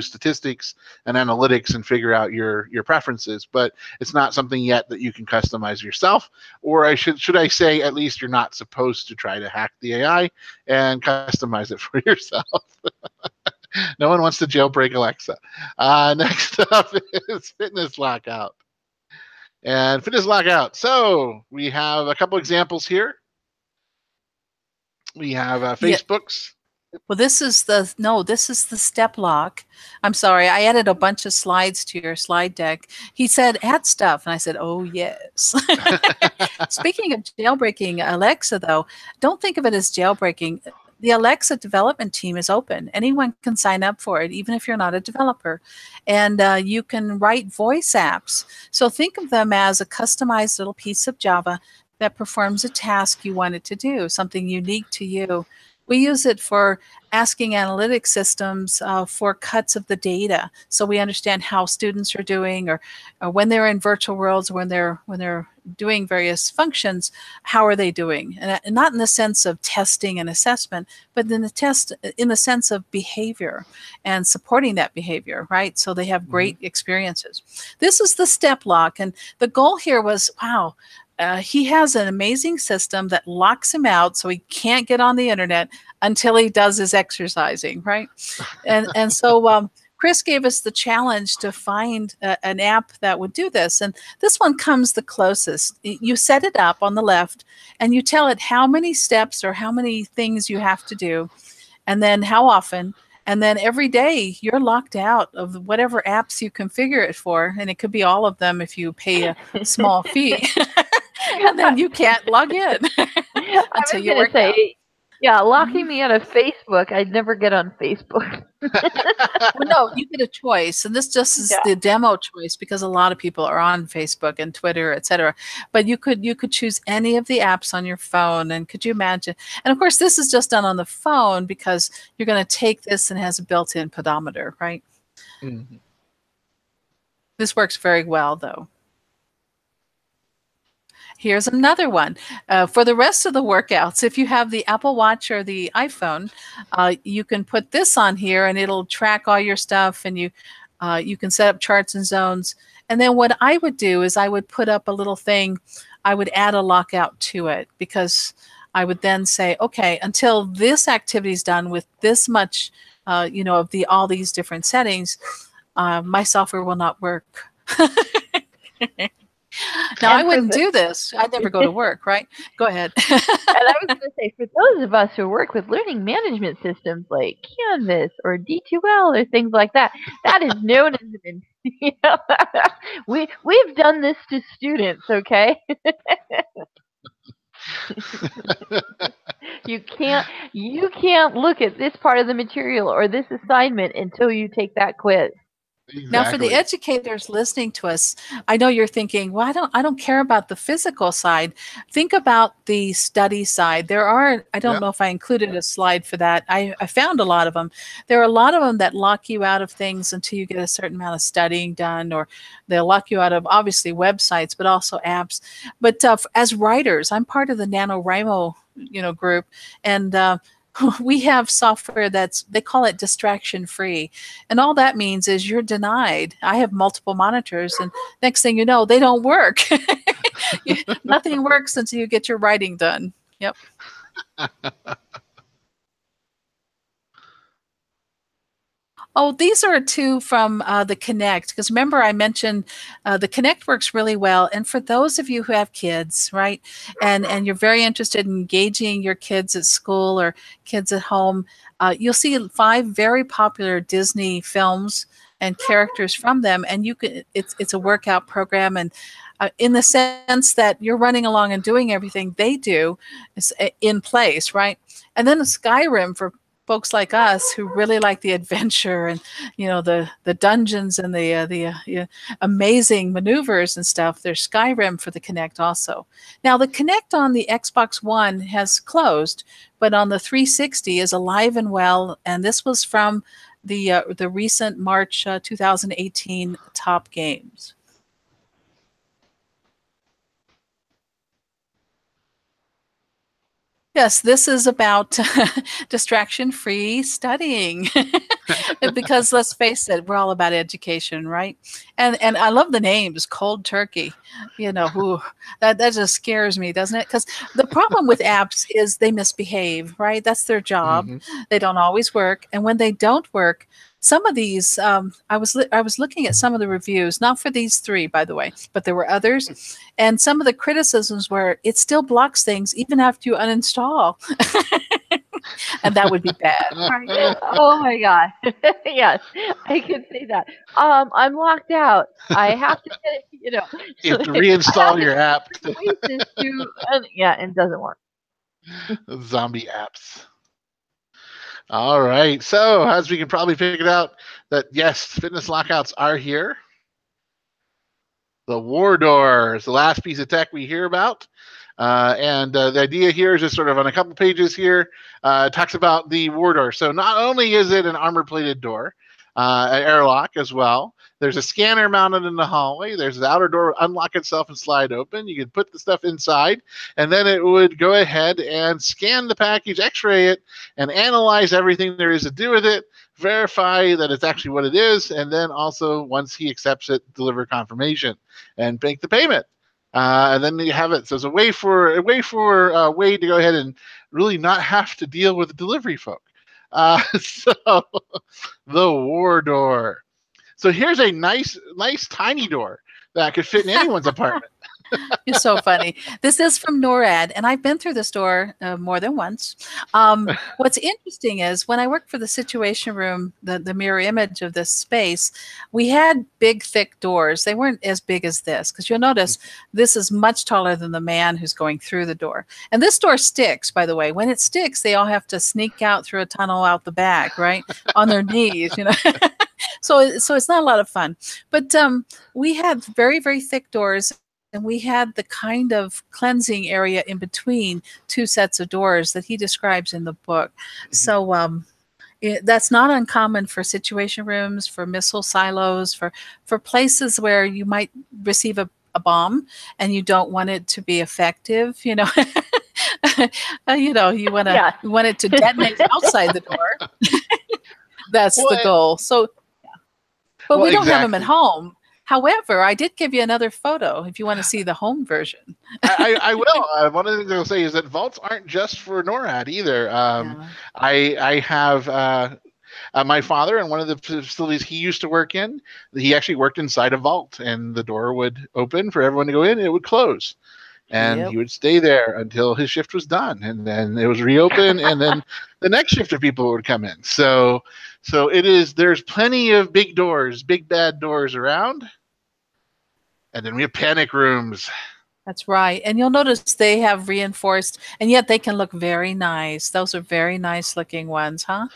statistics and analytics and figure out your preferences, but it's not something yet that you can customize yourself. Or should I say, at least you're not supposed to try to hack the AI and customize it for yourself. No one wants to jailbreak Alexa. Next up is Fitness Lockout. And Fitness Lockout. So we have a couple examples here. We have Facebook's. Well, this is the step lock. I'm sorry, I added a bunch of slides to your slide deck. He said add stuff, and I said, oh yes. Speaking of jailbreaking Alexa, though, don't think of it as jailbreaking. The Alexa development team is open. Anyone can sign up for it, even if you're not a developer. And you can write voice apps. So think of them as a customized little piece of Java that performs a task you want it to do, something unique to you. We use it for asking analytics systems for cuts of the data, so we understand how students are doing, or when they're in virtual worlds, when they're doing various functions, how are they doing? And not in the sense of testing and assessment, but in the sense of behavior and supporting that behavior, right? So they have great experiences. This is the step lock, and the goal here was, wow. He has an amazing system that locks him out so he can't get on the internet until he does his exercising, right? And so Chris gave us the challenge to find an app that would do this. And this one comes the closest. You set it up on the left and you tell it how many steps or how many things you have to do, and then how often. And then every day you're locked out of whatever apps you configure it for. And it could be all of them if you pay a small fee. And then you can't log in until you work out. Yeah, locking me out of Facebook, I'd never get on Facebook. Well, no, you get a choice, and this just is the demo choice because a lot of people are on Facebook and Twitter, etc. But you could choose any of the apps on your phone, and could you imagine? And of course, this is just done on the phone because you're going to take this and it has a built-in pedometer, right? This works very well, though. Here's another one. For the rest of the workouts, if you have the Apple Watch or the iPhone, you can put this on here and it'll track all your stuff, and you can set up charts and zones. And then what I would do is I would put up a little thing. I would add a lockout to it because I would then say, okay, until this activity is done with this much, of all these different settings, my software will not work. Now, And I wouldn't do this. I'd never go to work, right? Go ahead. And I was going to say, for those of us who work with learning management systems like Canvas or D2L or things like that, that is known as an, we've done this to students, okay? You can't look at this part of the material or this assignment until you take that quiz. Exactly. Now, for the educators listening to us, I know you're thinking, well, I don't care about the physical side. Think about the study side. There are, I don't know if I included a slide for that. I found a lot of them. There are a lot of them that lock you out of things until you get a certain amount of studying done, or they'll lock you out of, obviously, websites, but also apps. But as writers, I'm part of the NaNoWriMo, group, and we have software they call it distraction free. And all that means is you're denied. I have multiple monitors, and next thing you know, they don't work. Nothing works until you get your writing done. Yep. Oh, these are two from the Connect, because remember I mentioned the Connect works really well. And for those of you who have kids, right, and you're very interested in engaging your kids at school or kids at home, you'll see 5 very popular Disney films and characters from them, and it's a workout program, and in the sense that you're running along and doing everything they do is in place, right? And then a Skyrim for folks like us who really like the adventure and the dungeons and the amazing maneuvers and stuff. There's Skyrim for the Kinect also. Now the Kinect on the Xbox One has closed, but on the 360 is alive and well. And this was from the recent March 2018 top games. Yes, this is about distraction-free studying. Because let's face it, we're all about education, right? And I love the names, Cold Turkey. That just scares me, doesn't it? Because the problem with apps is they misbehave, right? That's their job. Mm-hmm. They don't always work. And when they don't work, some of these, I was looking at some of the reviews, not for these 3, by the way, but there were others. And some of the criticisms were it still blocks things even after you uninstall. And that would be bad. Right? Oh my God. Yes, I can see that. I'm locked out. I have to get it, You have to reinstall your app. And it doesn't work. Zombie apps. All right. So, as we can probably figure out, that yes, fitness lockouts are here. The war door is the last piece of tech we hear about. And the idea here is just sort of on a couple pages here, talks about the war door. So not only is it an armor-plated door, an airlock as well, there's a scanner mounted in the hallway. There's the outer door unlock itself and slide open. You can put the stuff inside, and then it would go ahead and scan the package, x-ray it, and analyze everything there is to do with it, verify that it's actually what it is, and then also, once he accepts it, deliver confirmation and make the payment. And then you have it. So it's a way for Wade to go ahead and really not have to deal with the delivery folk. So the war door. So here's a nice tiny door that could fit in anyone's apartment. You're so funny. This is from NORAD, and I've been through this door more than once. What's interesting is when I worked for the Situation Room, the mirror image of this space, we had big, thick doors. They weren't as big as this, because you'll notice this is much taller than the man who's going through the door. And this door sticks, by the way. When it sticks, they all have to sneak out through a tunnel out the back, right, on their knees, So it's not a lot of fun. But we had very, very thick doors. And we had the kind of cleansing area in between 2 sets of doors that he describes in the book. Mm-hmm. So that's not uncommon for situation rooms, for missile silos, for places where you might receive a bomb and you don't want it to be effective, you want it to detonate outside the door. That's the goal. So, but we don't have them at home. However, I did give you another photo if you want to see the home version. I will. One of the things I'll say is that vaults aren't just for NORAD either. I have My father, in one of the facilities he used to work in, he actually worked inside a vault, and the door would open for everyone to go in, and it would close. And Yep. he would stay there until his shift was done, and then it was reopened, and then the next shift of people would come in. So it is. There's plenty of big doors, big bad doors around, and then we have panic rooms. That's right. And you'll notice they have reinforced, and yet they can look very nice. Those are very nice looking ones, huh?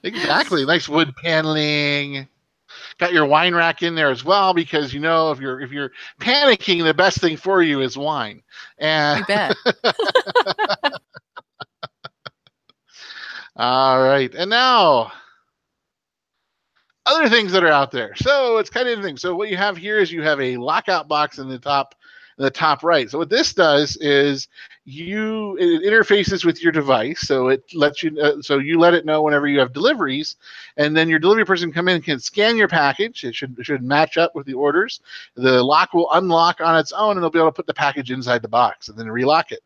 Exactly, nice wood paneling. Got your wine rack in there as well, because if you're panicking, the best thing for you is wine. And You bet. all right, and now other things that are out there. So it's kind of interesting. So what you have here is you have a lockout box in the top right. So what this does is it interfaces with your device, so it lets you so you let it know whenever you have deliveries, and then your delivery person come in and can scan your package. It should match up with the orders. The lock will unlock on its own, and they'll be able to put the package inside the box and then relock it.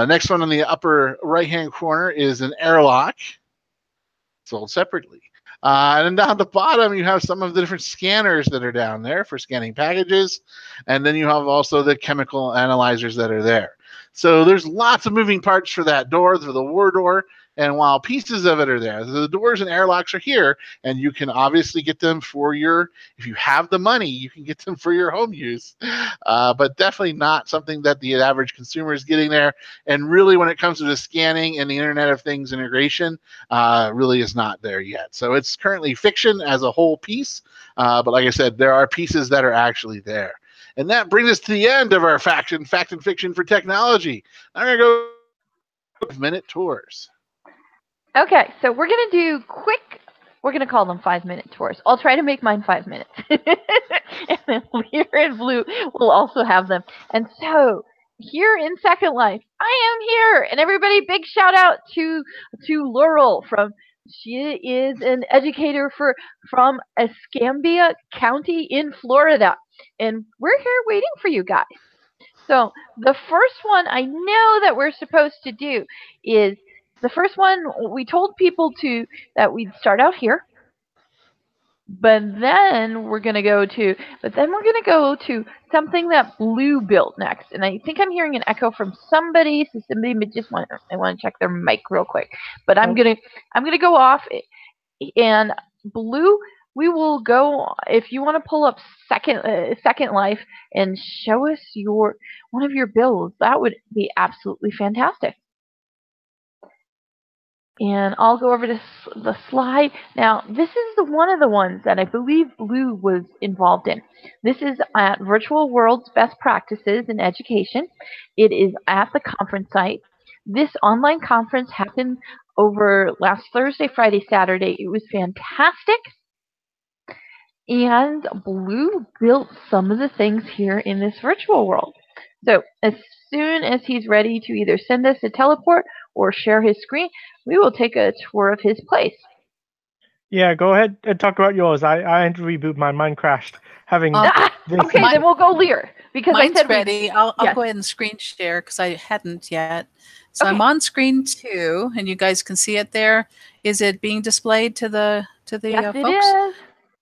Next one on the upper right hand corner is an airlock, sold separately. And then down at the bottom, you have some of the different scanners that are down there for scanning packages. And then you have also the chemical analyzers that are there. So there's lots of moving parts for that door, for the war door. And while pieces of it are there, the doors and airlocks are here, and you can obviously get them if you have the money, you can get them for your home use. But definitely not something that the average consumer is getting there. And really, when it comes to the scanning and the Internet of Things integration, really is not there yet. So it's currently fiction as a whole piece. But like I said, there are pieces that are actually there. And that brings us to the end of our fact and fiction for technology. I'm going to go 5-minute tours. Okay, so we're going to do we're going to call them 5-minute tours. I'll try to make mine 5 minutes. And then here in blue, we'll also have them. And so here in Second Life, I am here. And everybody, big shout out to Laurel she is an educator from Escambia County in Florida. And we're here waiting for you guys. So the first one I know that we're supposed to do is the first one. We told people that we'd start out here, but then we're gonna go to something that Blue built next. And I think I'm hearing an echo from somebody, so somebody I want to check their mic real quick. But I'm gonna go off, and Blue, we will go, if you want to pull up Second Life and show us one of your builds, that would be absolutely fantastic. And I'll go over to the slide. Now, this is one of the ones that I believe Blue was involved in. This is at Virtual World's Best Practices in Education. It is at the conference site. This online conference happened over last Thursday, Friday, Saturday. It was fantastic. And Blue built some of the things here in this virtual world. So as soon as he's ready to either send us a teleport or share his screen, we will take a tour of his place. Yeah, go ahead and talk about yours. I had to reboot mine. Mine crashed. Having okay, then we'll go Lear. Because mine's I said ready. I'll go ahead and screen share because I hadn't yet. So I'm on screen 2, and you guys can see it there. Is it being displayed to the yes, folks? It is.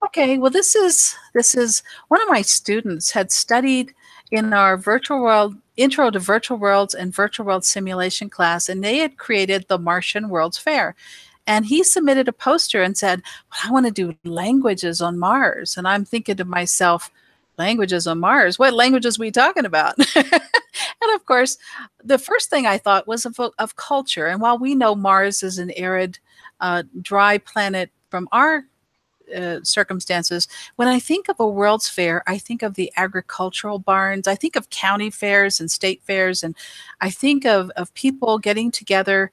Okay, well, this is one of my students had studied in our virtual world intro to virtual worlds and virtual world simulation class, and they had created the Martian World's Fair. And he submitted a poster and said, well, I want to do languages on Mars. And I'm thinking to myself, languages on Mars? What languages are we talking about? And of course, the first thing I thought was of culture. And while we know Mars is an arid, dry planet from our circumstances, when I think of a World's Fair, I think of the agricultural barns. I think of county fairs and state fairs. And I think of people getting together.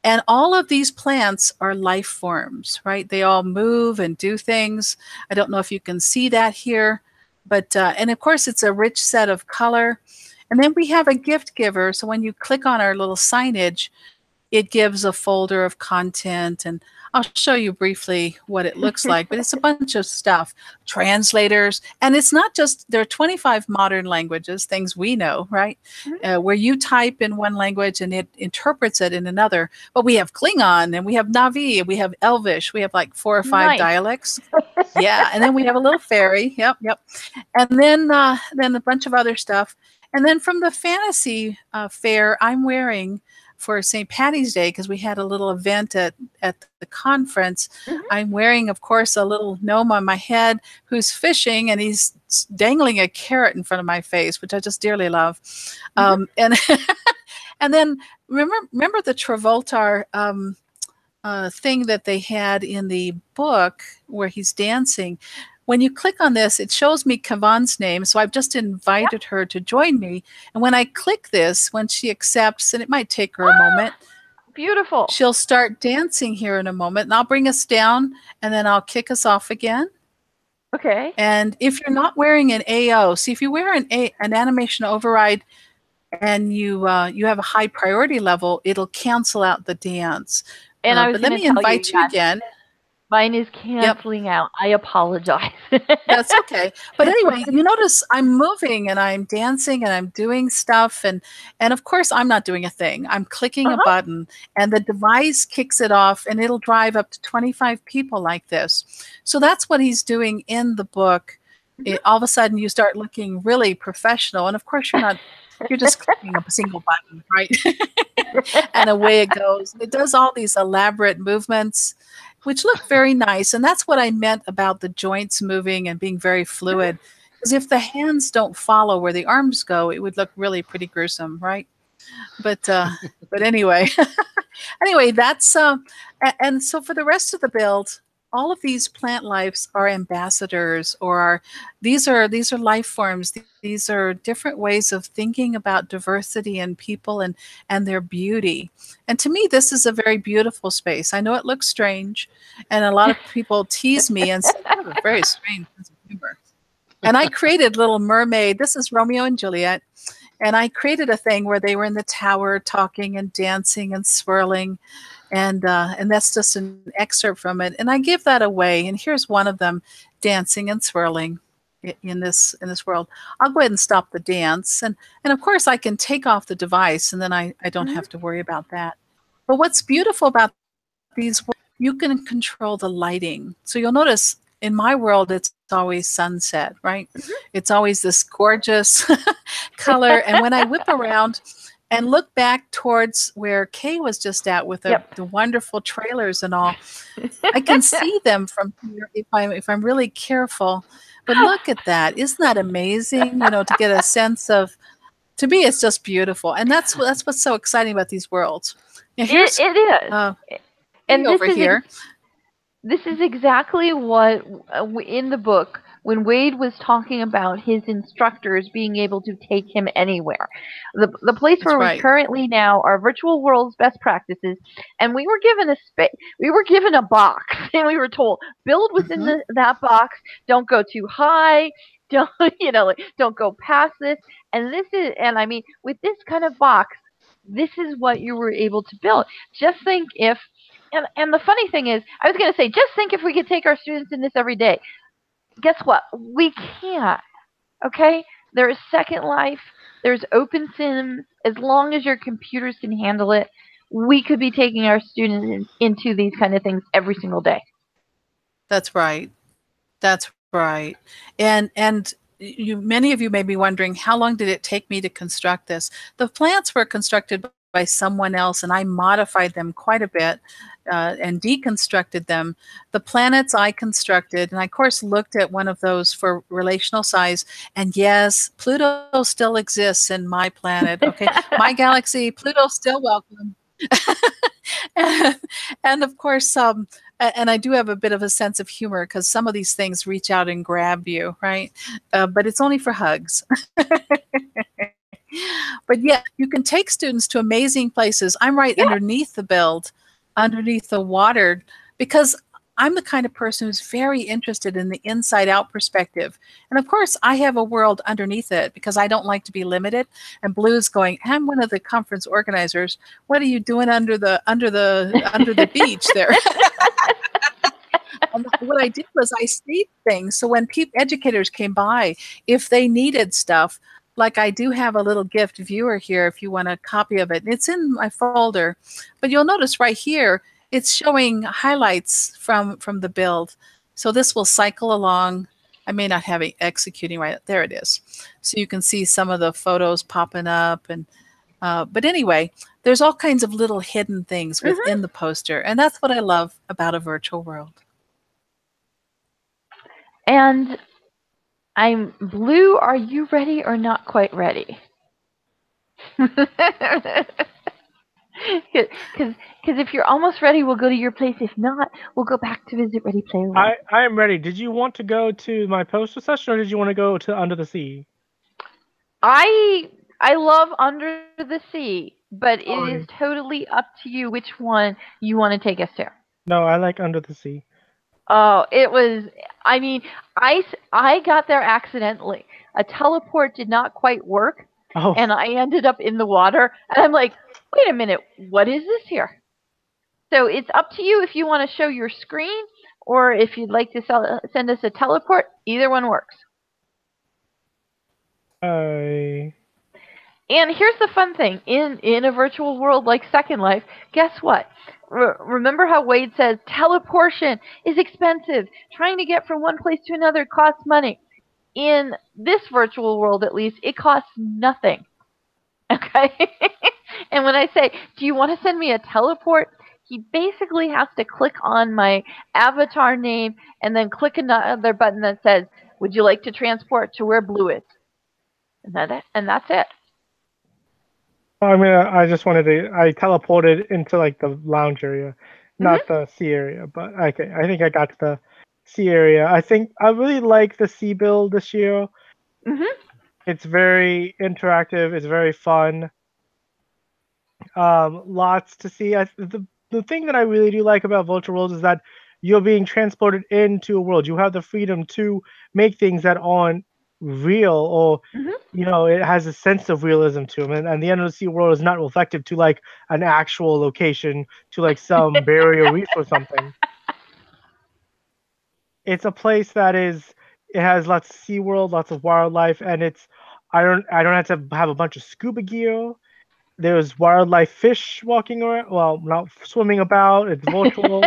And all of these plants are life forms, right? They all move and do things. I don't know if you can see that here, but, and of course it's a rich set of color. And then we have a gift giver. So when you click on our little signage, it gives a folder of content, and I'll show you briefly what it looks like, but it's a bunch of stuff, translators, and it's not just, there are 25 modern languages, things we know, right? Where you type in one language and it interprets it in another, but we have Klingon, and we have Navi, and we have Elvish, we have like 4 or 5 Nice. dialects. Yeah, and then we have a little fairy, yep. And then a bunch of other stuff. And then from the fantasy fair, I'm wearing for St. Patty's Day, because we had a little event at the conference. I'm wearing, of course, a little gnome on my head who's fishing, and he's dangling a carrot in front of my face, which I just dearly love. And and then remember the Travolta thing that they had in the book where he's dancing. When you click on this, it shows me Kavan's name. So I've just invited her to join me. And when I click this, when she accepts, and it might take her a moment, Beautiful. she'll start dancing here in a moment. And I'll bring us down, and then I'll kick us off again. Okay. And if you're not wearing an AO, see, if you wear an animation override and you have a high priority level, it'll cancel out the dance. And I was but let gonna me tell invite you again. Mine is canceling out. I apologize. That's okay. But anyway, you notice I'm moving and I'm dancing and I'm doing stuff. And of course, I'm not doing a thing. I'm clicking a button, and the device kicks it off, and it'll drive up to 25 people like this. So that's what he's doing in the book. All of a sudden, you start looking really professional. And of course, you're just clicking a single button, right? And away it goes. It does all these elaborate movements, which look very nice. And that's what I meant about the joints moving and being very fluid. Because if the hands don't follow where the arms go, it would look really pretty gruesome, right? But anyway, that's and so for the rest of the build, all of these plant lives are ambassadors, or these are life forms. These are different ways of thinking about diversity and people and their beauty. And to me, this is a very beautiful space. I know it looks strange, and a lot of people tease me and say, "Oh, a very strange sense of humor." And I created Little Mermaid. This is Romeo and Juliet. And I created a thing where they were in the tower talking and dancing and swirling. And that's just an excerpt from it. And I give that away. And here's one of them dancing and swirling in this world. I'll go ahead and stop the dance. And of course, I can take off the device, and then I don't have to worry about that. But what's beautiful about these, you can control the lighting. So you'll notice in my world, it's always sunset, right? It's always this gorgeous color. And when I whip around and look back towards where Kay was just at with the wonderful trailers and all, I can see them from here if I'm really careful. But look at that. Isn't that amazing? To get a sense of, to me, it's just beautiful. And that's what's so exciting about these worlds. Now, it is. And over here. This is exactly what, in the book, when Wade was talking about his instructors being able to take him anywhere. The place where we currently now are virtual world's best practices, and we were given we were given a box, and we were told, build within that box, don't go too high, don't go past this. And I mean, with this kind of box, this is what you were able to build. Just think if, and the funny thing is, I was going to say, just think if we could take our students in this every day. Guess what? We can't. Okay? There is Second Life. There's Open Sims. As long as your computers can handle it, we could be taking our students into these kind of things every single day. That's right. That's right. And many of you may be wondering, how long did it take me to construct this? The plants were constructed by someone else, and I modified them quite a bit and deconstructed them. The planets I constructed, and I, of course, looked at one of those for relational size. And yes, Pluto still exists in my planet. Okay, my galaxy, Pluto's still welcome. and of course, and I do have a bit of a sense of humor because some of these things reach out and grab you, right? But it's only for hugs. But yeah, you can take students to amazing places. I'm right underneath the build, underneath the water, because I'm the kind of person who's very interested in the inside out perspective. And of course, I have a world underneath it because I don't like to be limited. And Blue's going, I'm one of the conference organizers. What are you doing under the beach there? And what I did was I saved things. So when educators came by, if they needed stuff, like I do have a little gift viewer here if you want a copy of it. It's in my folder. But you'll notice right here, it's showing highlights from the build. So this will cycle along. I may not have it executing right. There it is. So you can see some of the photos popping up. And but anyway, there's all kinds of little hidden things within the poster. And that's what I love about a virtual world. And I'm Blue. Are you ready or not quite ready? Because if you're almost ready, we'll go to your place. If not, we'll go back to visit Ready Player One. I am ready. Did you want to go to my poster session, or did you want to go to Under the Sea? I love Under the Sea, but it is totally up to you which one you want to take us to. No, I like Under the Sea. Oh, it was. I mean, I got there accidentally. A teleport did not quite work, and I ended up in the water. And I'm like, wait a minute, what is this here? So it's up to you if you want to show your screen or if you'd like to send us a teleport. Either one works. And here's the fun thing. In a virtual world like Second Life, guess what? Remember how Wade says teleportation is expensive. Trying to get from one place to another costs money. In this virtual world, at least, it costs nothing. Okay? And when I say, do you want to send me a teleport? He basically has to click on my avatar name and then click another button that says, would you like to transport to where Blue is? And that's it. I mean, I just wanted to. I teleported into like the lounge area, not the sea area. But okay, I think I got to the sea area. I think I really like the sea build this year. It's very interactive. It's very fun. Lots to see. The thing that I really do like about virtual worlds is that you're being transported into a world. You have the freedom to make things that aren't real, or you know, it has a sense of realism to them. And the end of the sea world is not reflective to like an actual location, to like some barrier reef or something. It's a place that it has lots of sea world, lots of wildlife, and I don't have to have a bunch of scuba gear. There's wildlife fish walking around, well, not swimming about. It's virtual,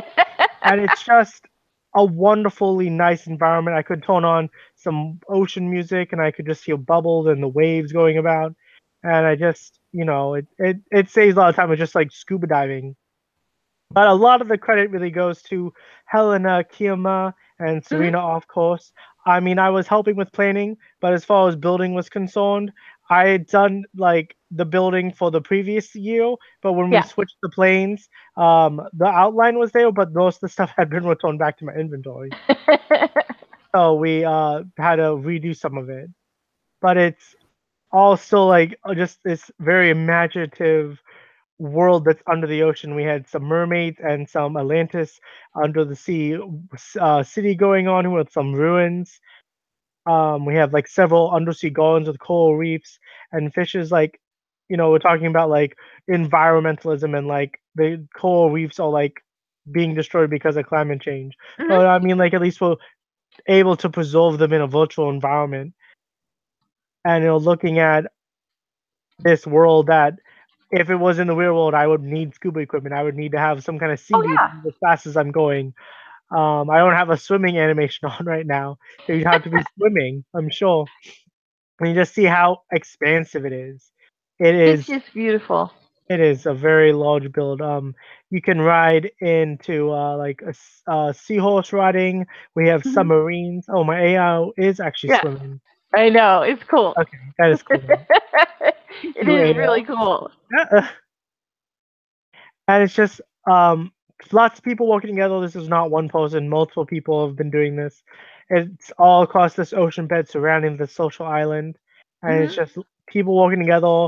and it's just a wonderfully nice environment. I could turn on some ocean music, and I could just hear bubbles and the waves going about. And I just, you know, it saves a lot of time with just like scuba diving. But a lot of the credit really goes to Helena, Kiama, and Serena, of course. I mean, I was helping with planning, but as far as building was concerned, I had done like the building for the previous year, but when we switched the planes, the outline was there, but most of the stuff had been returned back to my inventory. So we had to redo some of it. But it's all still like just this very imaginative world that's under the ocean. We had some mermaids and some Atlantis under the sea city going on with some ruins. We have like several undersea gardens with coral reefs and fishes. Like, you know, we're talking about like environmentalism, and like the coral reefs are like being destroyed because of climate change. But I mean, like, at least we're able to preserve them in a virtual environment. And, you know, looking at this world that if it was in the real world, I would need scuba equipment. I would need to have some kind of sea boots as fast as I'm going. I don't have a swimming animation on right now, so you'd have to be swimming, I'm sure. And you just see how expansive it is. It's just beautiful. It is a very large build. You can ride into like a seahorse riding. We have submarines. Oh, my AI is actually swimming. I know, it's cool. Okay, that is cool. It is really cool. And it's just lots of people working together. This is not one person. Multiple people have been doing this. It's all across this ocean bed surrounding the social island. And it's just people working together,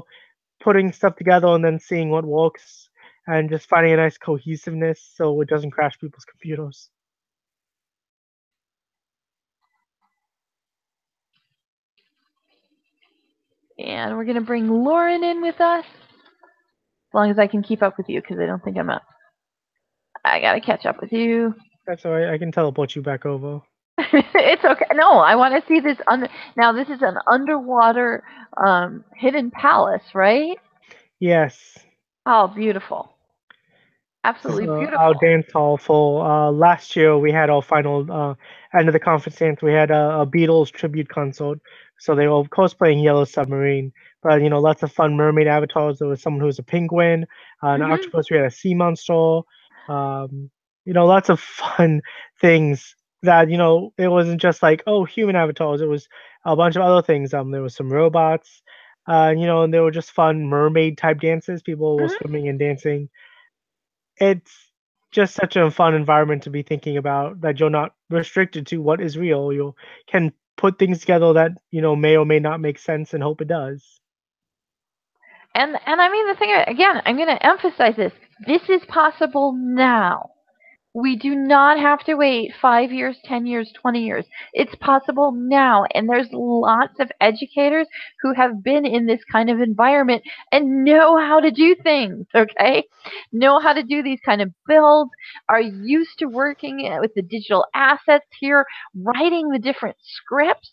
putting stuff together, and then seeing what works, and just finding a nice cohesiveness so it doesn't crash people's computers. And we're going to bring Lauren in with us. As long as I can keep up with you, because I don't think I'm up. I got to catch up with you. That's all right. I can teleport you back over. It's okay. No, I want to see this. Now, this is an underwater hidden palace, right? Yes. Oh, beautiful. This Absolutely is beautiful. our dance hall for last year. We had our final end of the conference dance. We had a Beatles tribute concert. So they were cosplaying Yellow Submarine. But, lots of fun mermaid avatars. There was someone who was a penguin, an octopus. We had a sea monster. Lots of fun things that, it wasn't just like, oh, human avatars. It was a bunch of other things. There was some robots, and they were just fun mermaid type dances. People were swimming and dancing. It's just such a fun environment to be thinking about, that you're not restricted to what is real. You can put things together that, may or may not make sense, and hope it does. And I mean, the thing, again, I'm going to emphasize this. This is possible now. We do not have to wait 5 years, 10 years, 20 years. It's possible now. And there's lots of educators who have been in this kind of environment and know how to do things, okay? Know how to do these kind of builds, are used to working with the digital assets here, writing the different scripts.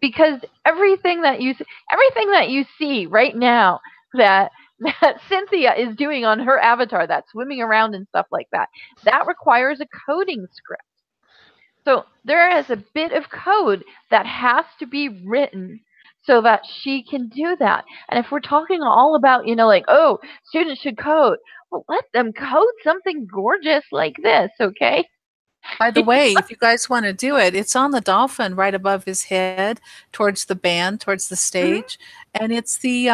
Because everything that you see right now that Cynthia is doing on her avatar, that's swimming around and stuff like that, that requires a coding script. So there is a bit of code that has to be written so that she can do that. And if we're talking all about, oh, students should code, well, let them code something gorgeous like this, okay? By the way, if you guys want to do it, it's on the dolphin right above his head, towards the band, towards the stage, and it's the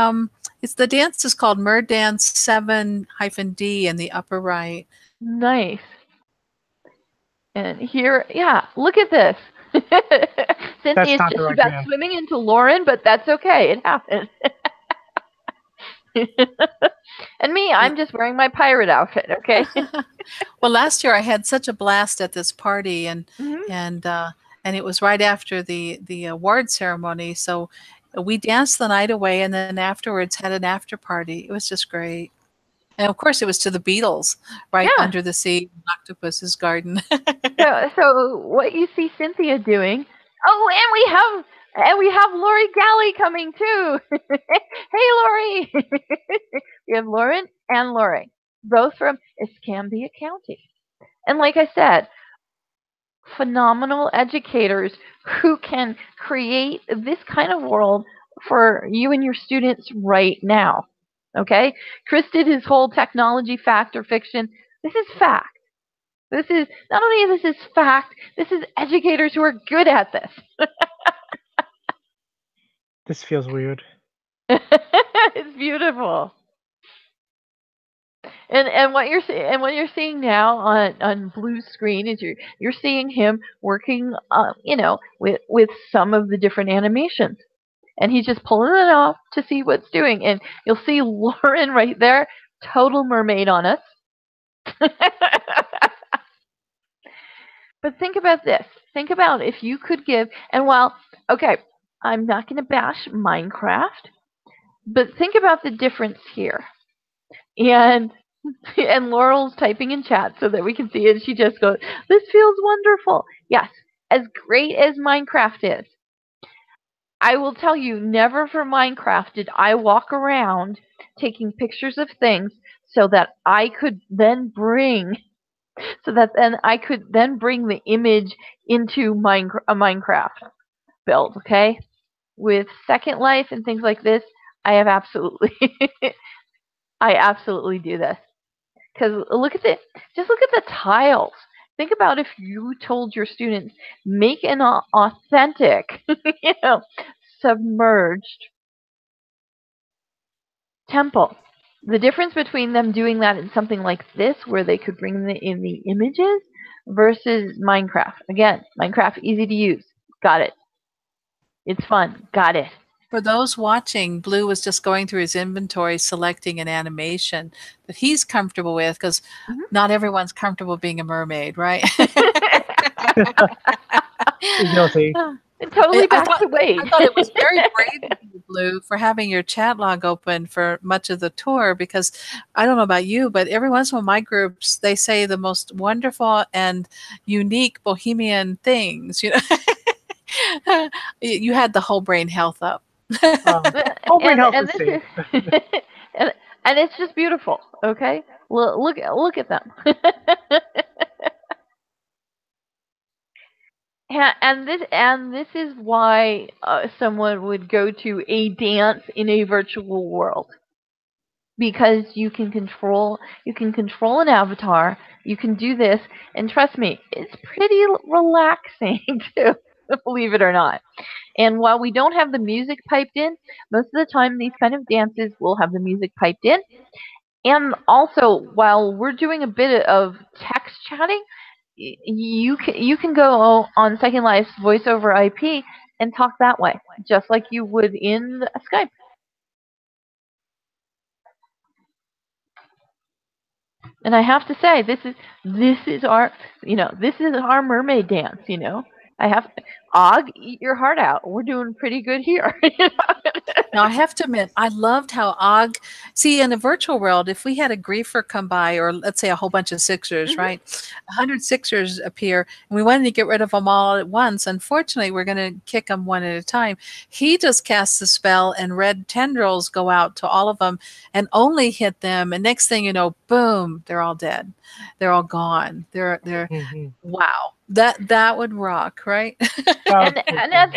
dance is called Mer Dance 7-D in the upper right. Nice. And here, yeah, look at this. Cynthia's not the just right about man. swimming into Lauren, but that's okay. It happens. And me, I'm just wearing my pirate outfit, okay? Well, last year I had such a blast at this party, and it was right after the award ceremony, so we danced the night away, and then afterwards had an after party. It was just great. And of course, it was to the Beatles, right under the sea, in Octopus's garden. So what you see Cynthia doing? Oh, and we have Lori Galley coming too. Hey, Lori. We have Lauren and Lori, both from Escambia County. And like I said, phenomenal educators who can create this kind of world for you and your students right now. Okay? Chris did his whole technology fact or fiction. This is fact. This is not only this is fact, this is educators who are good at this. This feels weird. It's beautiful. And what you're seeing now on Blue's screen is you're seeing him working with some of the different animations. And he's just pulling it off to see what's doing. And you'll see Lauren right there, total mermaid on us. But think about this. Think about if you could give, and okay, I'm not going to bash Minecraft, but think about the difference here. And Laurel's typing in chat so that we can see it. She just goes, "This feels wonderful." Yes, as great as Minecraft is, I will tell you, never for Minecraft did I walk around taking pictures of things so that I could then bring the image into a Minecraft build, okay? With Second Life and things like this, I absolutely do this. Because just look at the tiles. Think about if you told your students, make an authentic, submerged temple. The difference between them doing that in something like this, where they could bring in the images, versus Minecraft. Again, Minecraft, easy to use. Got it. It's fun. Got it. For those watching, Blue was just going through his inventory, selecting an animation that he's comfortable with, because not everyone's comfortable being a mermaid, right? Guilty. Totally back to Wade. I thought it was very brave of you, Blue, for having your chat log open for much of the tour, because I don't know about you, but every once in a while my groups, they say the most wonderful and unique bohemian things. You had the whole brain health up. Whole brain health and is this safe. is and it's just beautiful. Okay, look at them. And this is why someone would go to a dance in a virtual world, because you can control an avatar, you can do this, and trust me, it's pretty relaxing too, believe it or not. And while we don't have the music piped in, most of the time these kind of dances will have the music piped in. And also, while we're doing a bit of text chatting, you can go on Second Life's voice over IP and talk that way, just like you would in Skype. And I have to say, this is our mermaid dance. I have to, Og, eat your heart out. We're doing pretty good here. Now, I have to admit, I loved how Og, see, in a virtual world, if we had a griefer come by, or let's say a whole bunch of Sixers, right? 100 Sixers appear, and we wanted to get rid of them all at once. Unfortunately, we're going to kick them one at a time. He just casts the spell, and red tendrils go out to all of them and only hit them. And next thing you know, boom, they're all dead. They're all gone. They're wow. That would rock, right? And as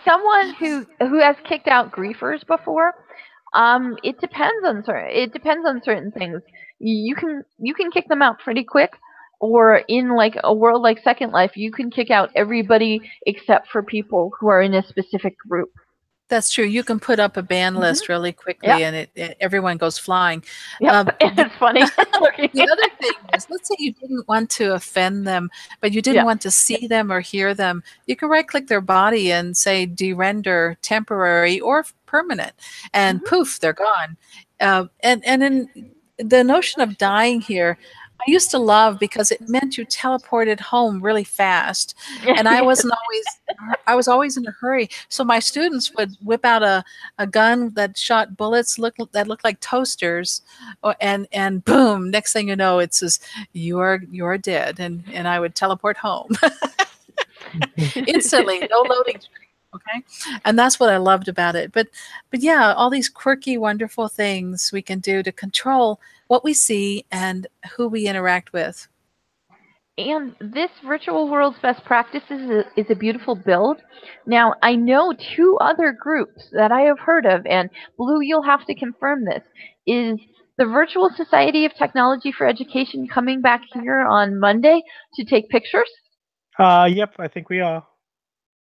someone who has kicked out griefers before, it depends on certain things. You can kick them out pretty quick, or in like a world like Second Life, you can kick out everybody except for people who are in a specific group. That's true. You can put up a ban list really quickly, and everyone goes flying. Yep. It's funny. The other thing is, let's say you didn't want to offend them, but you didn't want to see them or hear them. You can right-click their body and say derender temporary or permanent, and poof, they're gone. And in the notion of dying here, I used to love, because it meant you teleported home really fast, and I was always in a hurry. So my students would whip out a gun that shot bullets that looked like toasters, and boom, next thing you know, it says you're dead, and I would teleport home instantly, no loading screen. Okay, and that's what I loved about it. But yeah, all these quirky, wonderful things we can do to control what we see and who we interact with. And this virtual world's best practices is a beautiful build. Now, I know two other groups that I have heard of, and Blue, you'll have to confirm this. Is the Virtual Society of Technology for Education coming back here on Monday to take pictures? Yep, I think we are.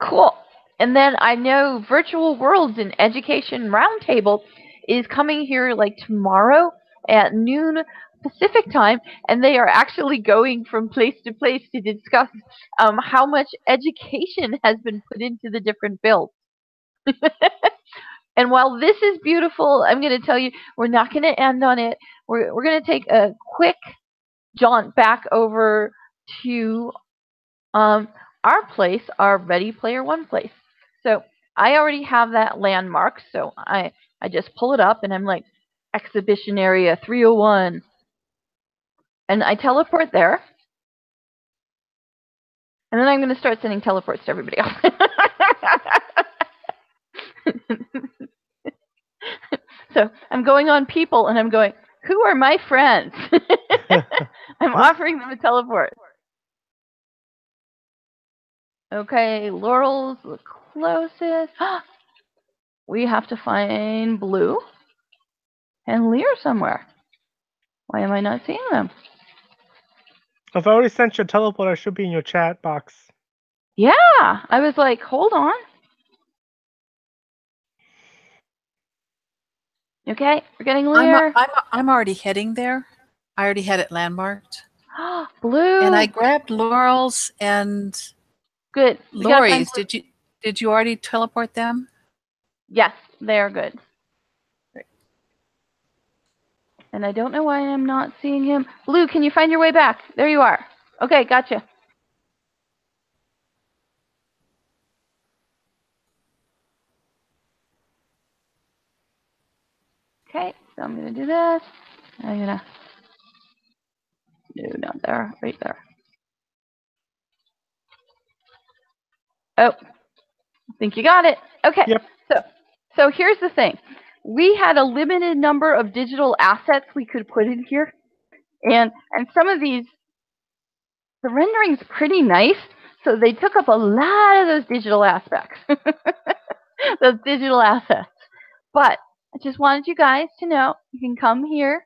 Cool. And then I know Virtual Worlds and Education Roundtable is coming here like tomorrow at noon Pacific time, and they are actually going from place to place to discuss how much education has been put into the different builds. And while this is beautiful, I'm going to tell you, we're not going to end on it. We're going to take a quick jaunt back over to our place, our Ready Player One place. So I already have that landmark, so I just pull it up, and I'm like, Exhibition Area 301. And I teleport there. And then I'm going to start sending teleports to everybody else. So I'm going on people, and I'm going, who are my friends? I'm offering them a teleport. Okay, Laurel's the closest. We have to find Blue and Lear somewhere. Why am I not seeing them? If I already sent you a teleport, I should be in your chat box. Yeah, I was like, hold on. Okay, we're getting Lear. I'm already heading there. I already had it landmarked. Blue. And I grabbed Laurel's and good. Lori's. Did you already teleport them? Yes, they are good. Great. And I don't know why I'm not seeing him. Blue, can you find your way back? There you are. Okay, gotcha. Okay, so I'm going to do this. I'm going to, no, not there, right there. Oh, I think you got it. Okay, Yep. so here's the thing. We had a limited number of digital assets we could put in here. And some of these, the rendering's pretty nice, so they took up a lot of those digital aspects, those digital assets. But I just wanted you guys to know you can come here.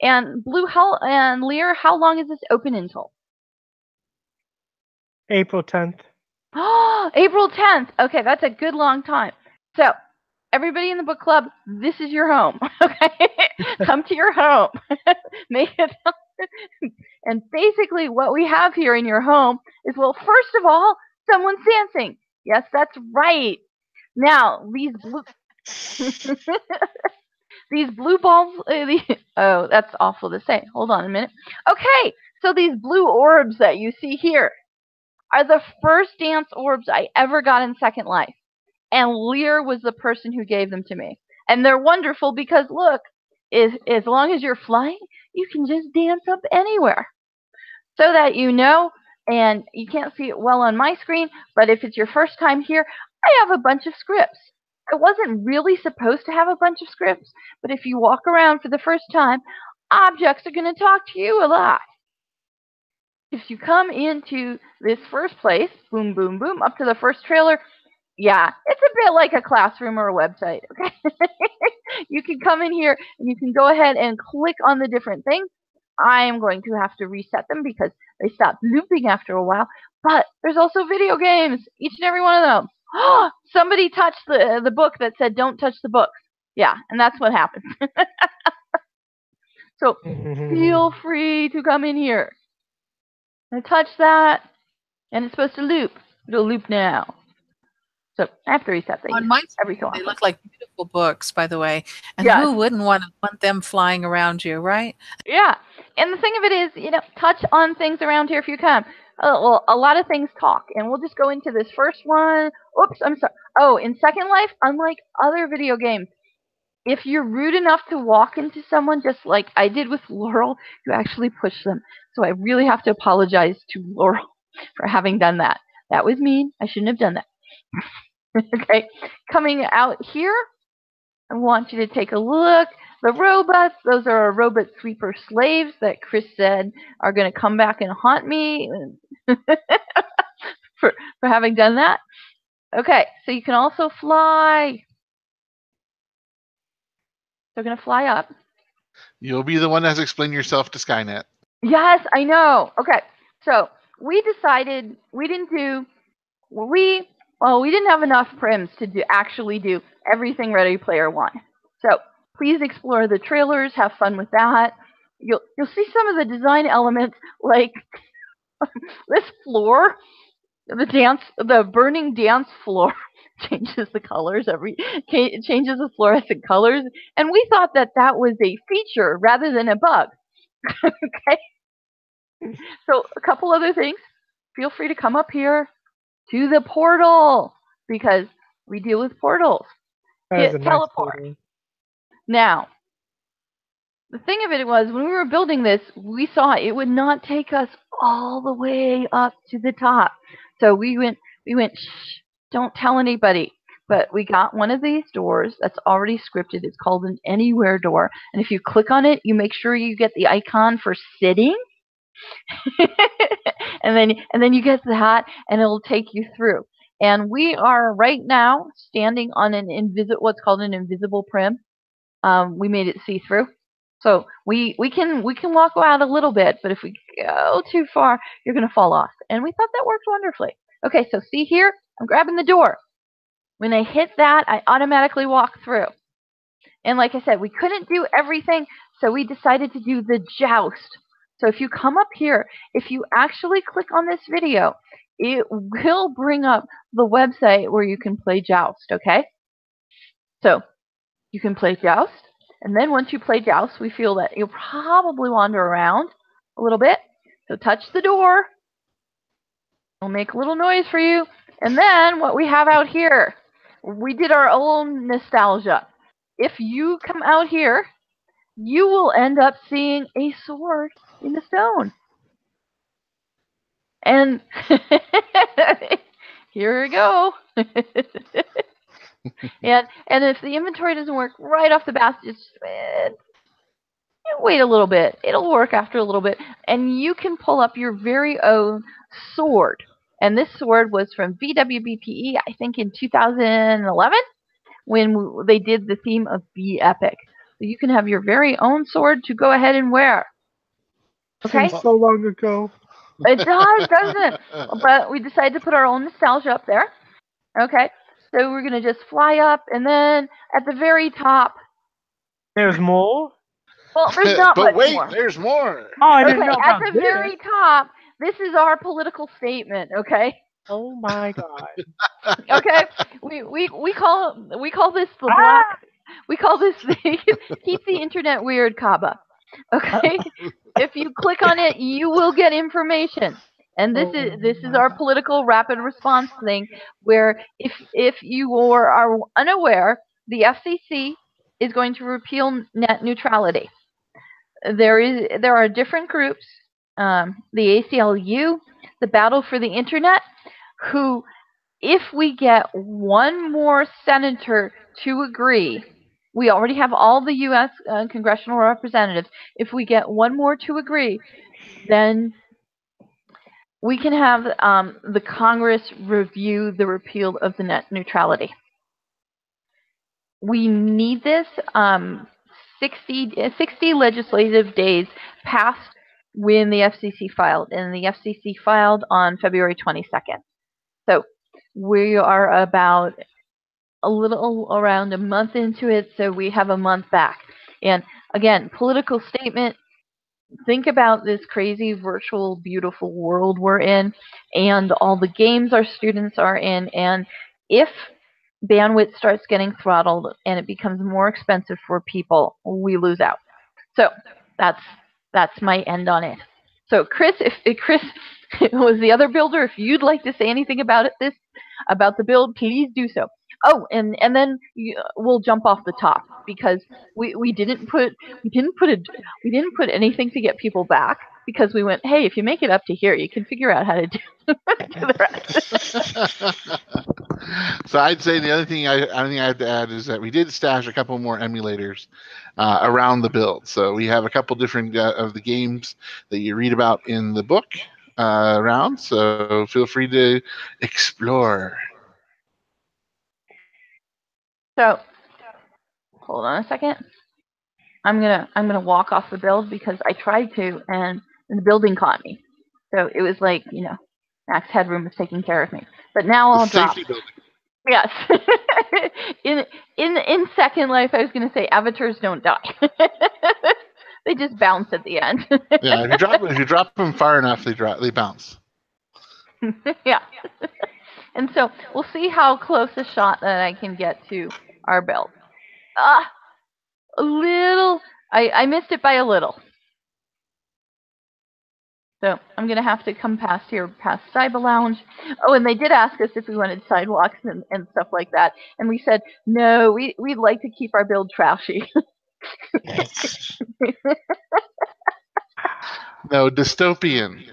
And Blue, and Lear, how long is this open until? April 10th. Oh, April 10th. Okay, that's a good long time. So, everybody in the book club, this is your home. Okay, come to your home. Make it. And basically, what we have here in your home is, well, first of all, someone's dancing. Yes, that's right. Now, these blue. These blue balls, oh, that's awful to say. Hold on a minute. Okay, so these blue orbs that you see here are the first dance orbs I ever got in Second Life. And Lear was the person who gave them to me. And they're wonderful because, look, as long as you're flying, you can just dance up anywhere. So that you know, and you can't see it well on my screen, but if it's your first time here, I have a bunch of scripts. I wasn't really supposed to have a bunch of scripts, but if you walk around for the first time, objects are going to talk to you a lot. If you come into this first place, boom, boom, boom, up to the first trailer, yeah, it's a bit like a classroom or a website, okay? You can come in here and you can go ahead and click on the different things. I am going to have to reset them because they stop looping after a while. But there's also video games, each and every one of them. Oh, somebody touched the book that said don't touch the books. Yeah, and that's what happened. So feel free to come in here. I touch that, and it's supposed to loop. It'll loop now. So I have to reset these On my every so often. They look like beautiful books, by the way. And Yes. who wouldn't want them flying around you, right? Yeah. And the thing of it is, touch on things around here if you can. Well, a lot of things talk, and we'll just go into this first one. Oops, I'm sorry. Oh, in Second Life, unlike other video games, if you're rude enough to walk into someone, just like I did with Laurel, you actually push them. So I really have to apologize to Laurel for having done that. That was mean. I shouldn't have done that. Okay, coming out here, I want you to take a look. The robots, those are our robot sweeper slaves that Chris said are going to come back and haunt me for having done that. Okay, so you can also fly. They're going to fly up. You'll be the one that has to explain yourself to Skynet. Yes, I know. Okay, so we decided we didn't have enough prims to actually do everything Ready Player One. So please explore the trailers, have fun with that. You'll see some of the design elements, like this floor, the burning dance floor changes the colors changes the fluorescent colors, and we thought that was a feature rather than a bug. Okay. So a couple other things. Feel free to come up here to the portal because we deal with portals. Hit teleport. Nice. Now, the thing of it was, when we were building this, we saw it would not take us all the way up to the top. So we went, shh, don't tell anybody. But we got one of these doors that's already scripted. It's called an anywhere door. And if you click on it, you make sure you get the icon for sitting. and then you get that, and it'll take you through. And we are right now standing on what's called an invisible prim. We made it see-through, so we can walk out a little bit. But if we go too far, you're going to fall off. And we thought that worked wonderfully. Okay, so see here, I'm grabbing the door. When I hit that, I automatically walk through. And like I said, we couldn't do everything, so we decided to do the joust. So if you come up here, if you actually click on this video, it will bring up the website where you can play Joust, okay? So you can play Joust, and then once you play Joust, we feel that you'll probably wander around a little bit. So touch the door. It'll make a little noise for you. And then what we have out here, we did our own nostalgia. if you come out here, you will end up seeing a sword in the stone. And here we go. and if the inventory doesn't work right off the bat, just wait a little bit. It'll work after a little bit. And you can pull up your very own sword. And this sword was from VWBPE, I think in 2011, when they did the theme of Be Epic. So you can have your very own sword to go ahead and wear. Okay? Seems so long ago. It does, doesn't it? But we decided to put our own nostalgia up there. Okay? So we're going to just fly up, and then at the very top... There's more? Well, there's not but much wait, more. there's more. Oh, I didn't know At about the this. very top, this is our political statement, okay? Oh my god. Okay? We call this the black... We call this Keep the Internet Weird, Kaba. Okay? If you click on it, you will get information. And this is our political rapid response thing, where if you are unaware, the FCC is going to repeal net neutrality. There are different groups, the ACLU, the Battle for the Internet, who, if we get one more senator to agree, we already have all the U.S. Congressional representatives. If we get one more to agree, then we can have the Congress review the repeal of the net neutrality. We need this 60 legislative days passed when the FCC filed, and the FCC filed on February 22nd. So we are about a little around a month into it, so we have a month back. And again, political statement, think about this crazy virtual beautiful world we're in and all the games our students are in, and if bandwidth starts getting throttled and it becomes more expensive for people, we lose out. So that's my end on it. So Chris, if Chris was the other builder, if you'd like to say anything about it, about the build, please do so. Oh, and then we'll jump off the top, because we didn't put anything to get people back, because we went, hey, if you make it up to here, you can figure out how to do the rest. So I'd say the other thing I have to add is that we did stash a couple more emulators around the build. So we have a couple different of the games that you read about in the book around. So feel free to explore. So hold on a second. I'm gonna walk off the build, because I tried to, and the building caught me. So it was like, Max Headroom was taking care of me. But now I'll drop. Safety building. Yes. in Second Life, I was gonna say avatars don't die. They just bounce at the end. Yeah, if you drop them far enough, they bounce. Yeah. And so we'll see how close a shot that I can get to our build. A little. I missed it by a little. So I'm going to have to come past Cyber Lounge. Oh, and they did ask us if we wanted sidewalks and stuff like that. And we said, no, we'd like to keep our build trashy. No, dystopian.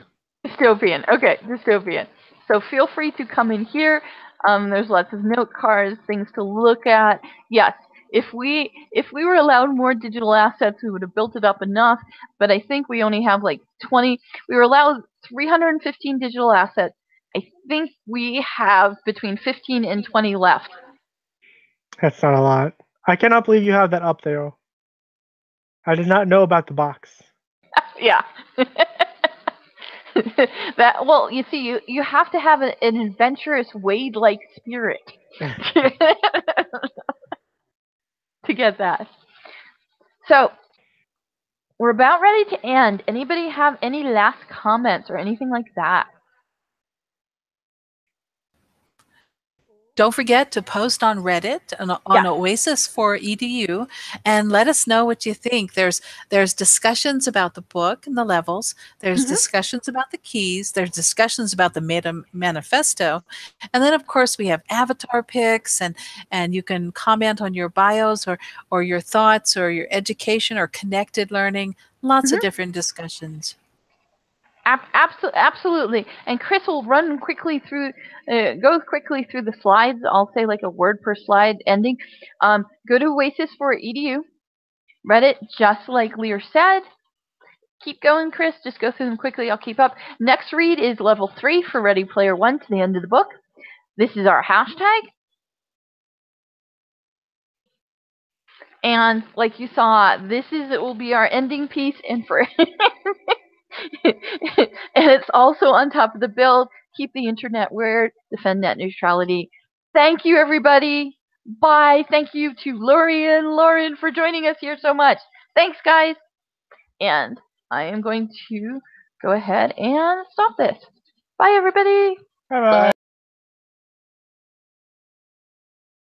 Dystopian. Okay, dystopian. So feel free to come in here. There's lots of note cards, things to look at. Yes, if we were allowed more digital assets, we would have built it up enough. But I think we only have like 20. We were allowed 315 digital assets. I think we have between 15 and 20 left. That's not a lot. I cannot believe you have that up there. I did not know about the box. Yeah. Well, you see, you have to have an adventurous Wade-like spirit to get that. So we're about ready to end. Anybody have any last comments or anything like that? Don't forget to post on Reddit on Oasis for EDU and let us know what you think. There's discussions about the book and the levels. There's discussions about the keys. There's discussions about the manifesto. And then, of course, we have avatar pics, and you can comment on your bios or your thoughts or your education or connected learning. Lots of different discussions. Absolutely. And Chris will run quickly through, go quickly through the slides. I'll say like a word per slide ending. Go to Oasis for EDU. Reddit, just like Lear said. Keep going, Chris. Just go through them quickly. I'll keep up. Next read is level 3 for Ready Player One to the end of the book. This is our hashtag. And like you saw, it will be our ending piece, and for and it's also on top of the build. Keep the internet weird, defend net neutrality. Thank you, everybody. Bye. Thank you to Lauren, for joining us here so much. Thanks, guys. And I am going to go ahead and stop this. Bye, everybody. Bye-bye.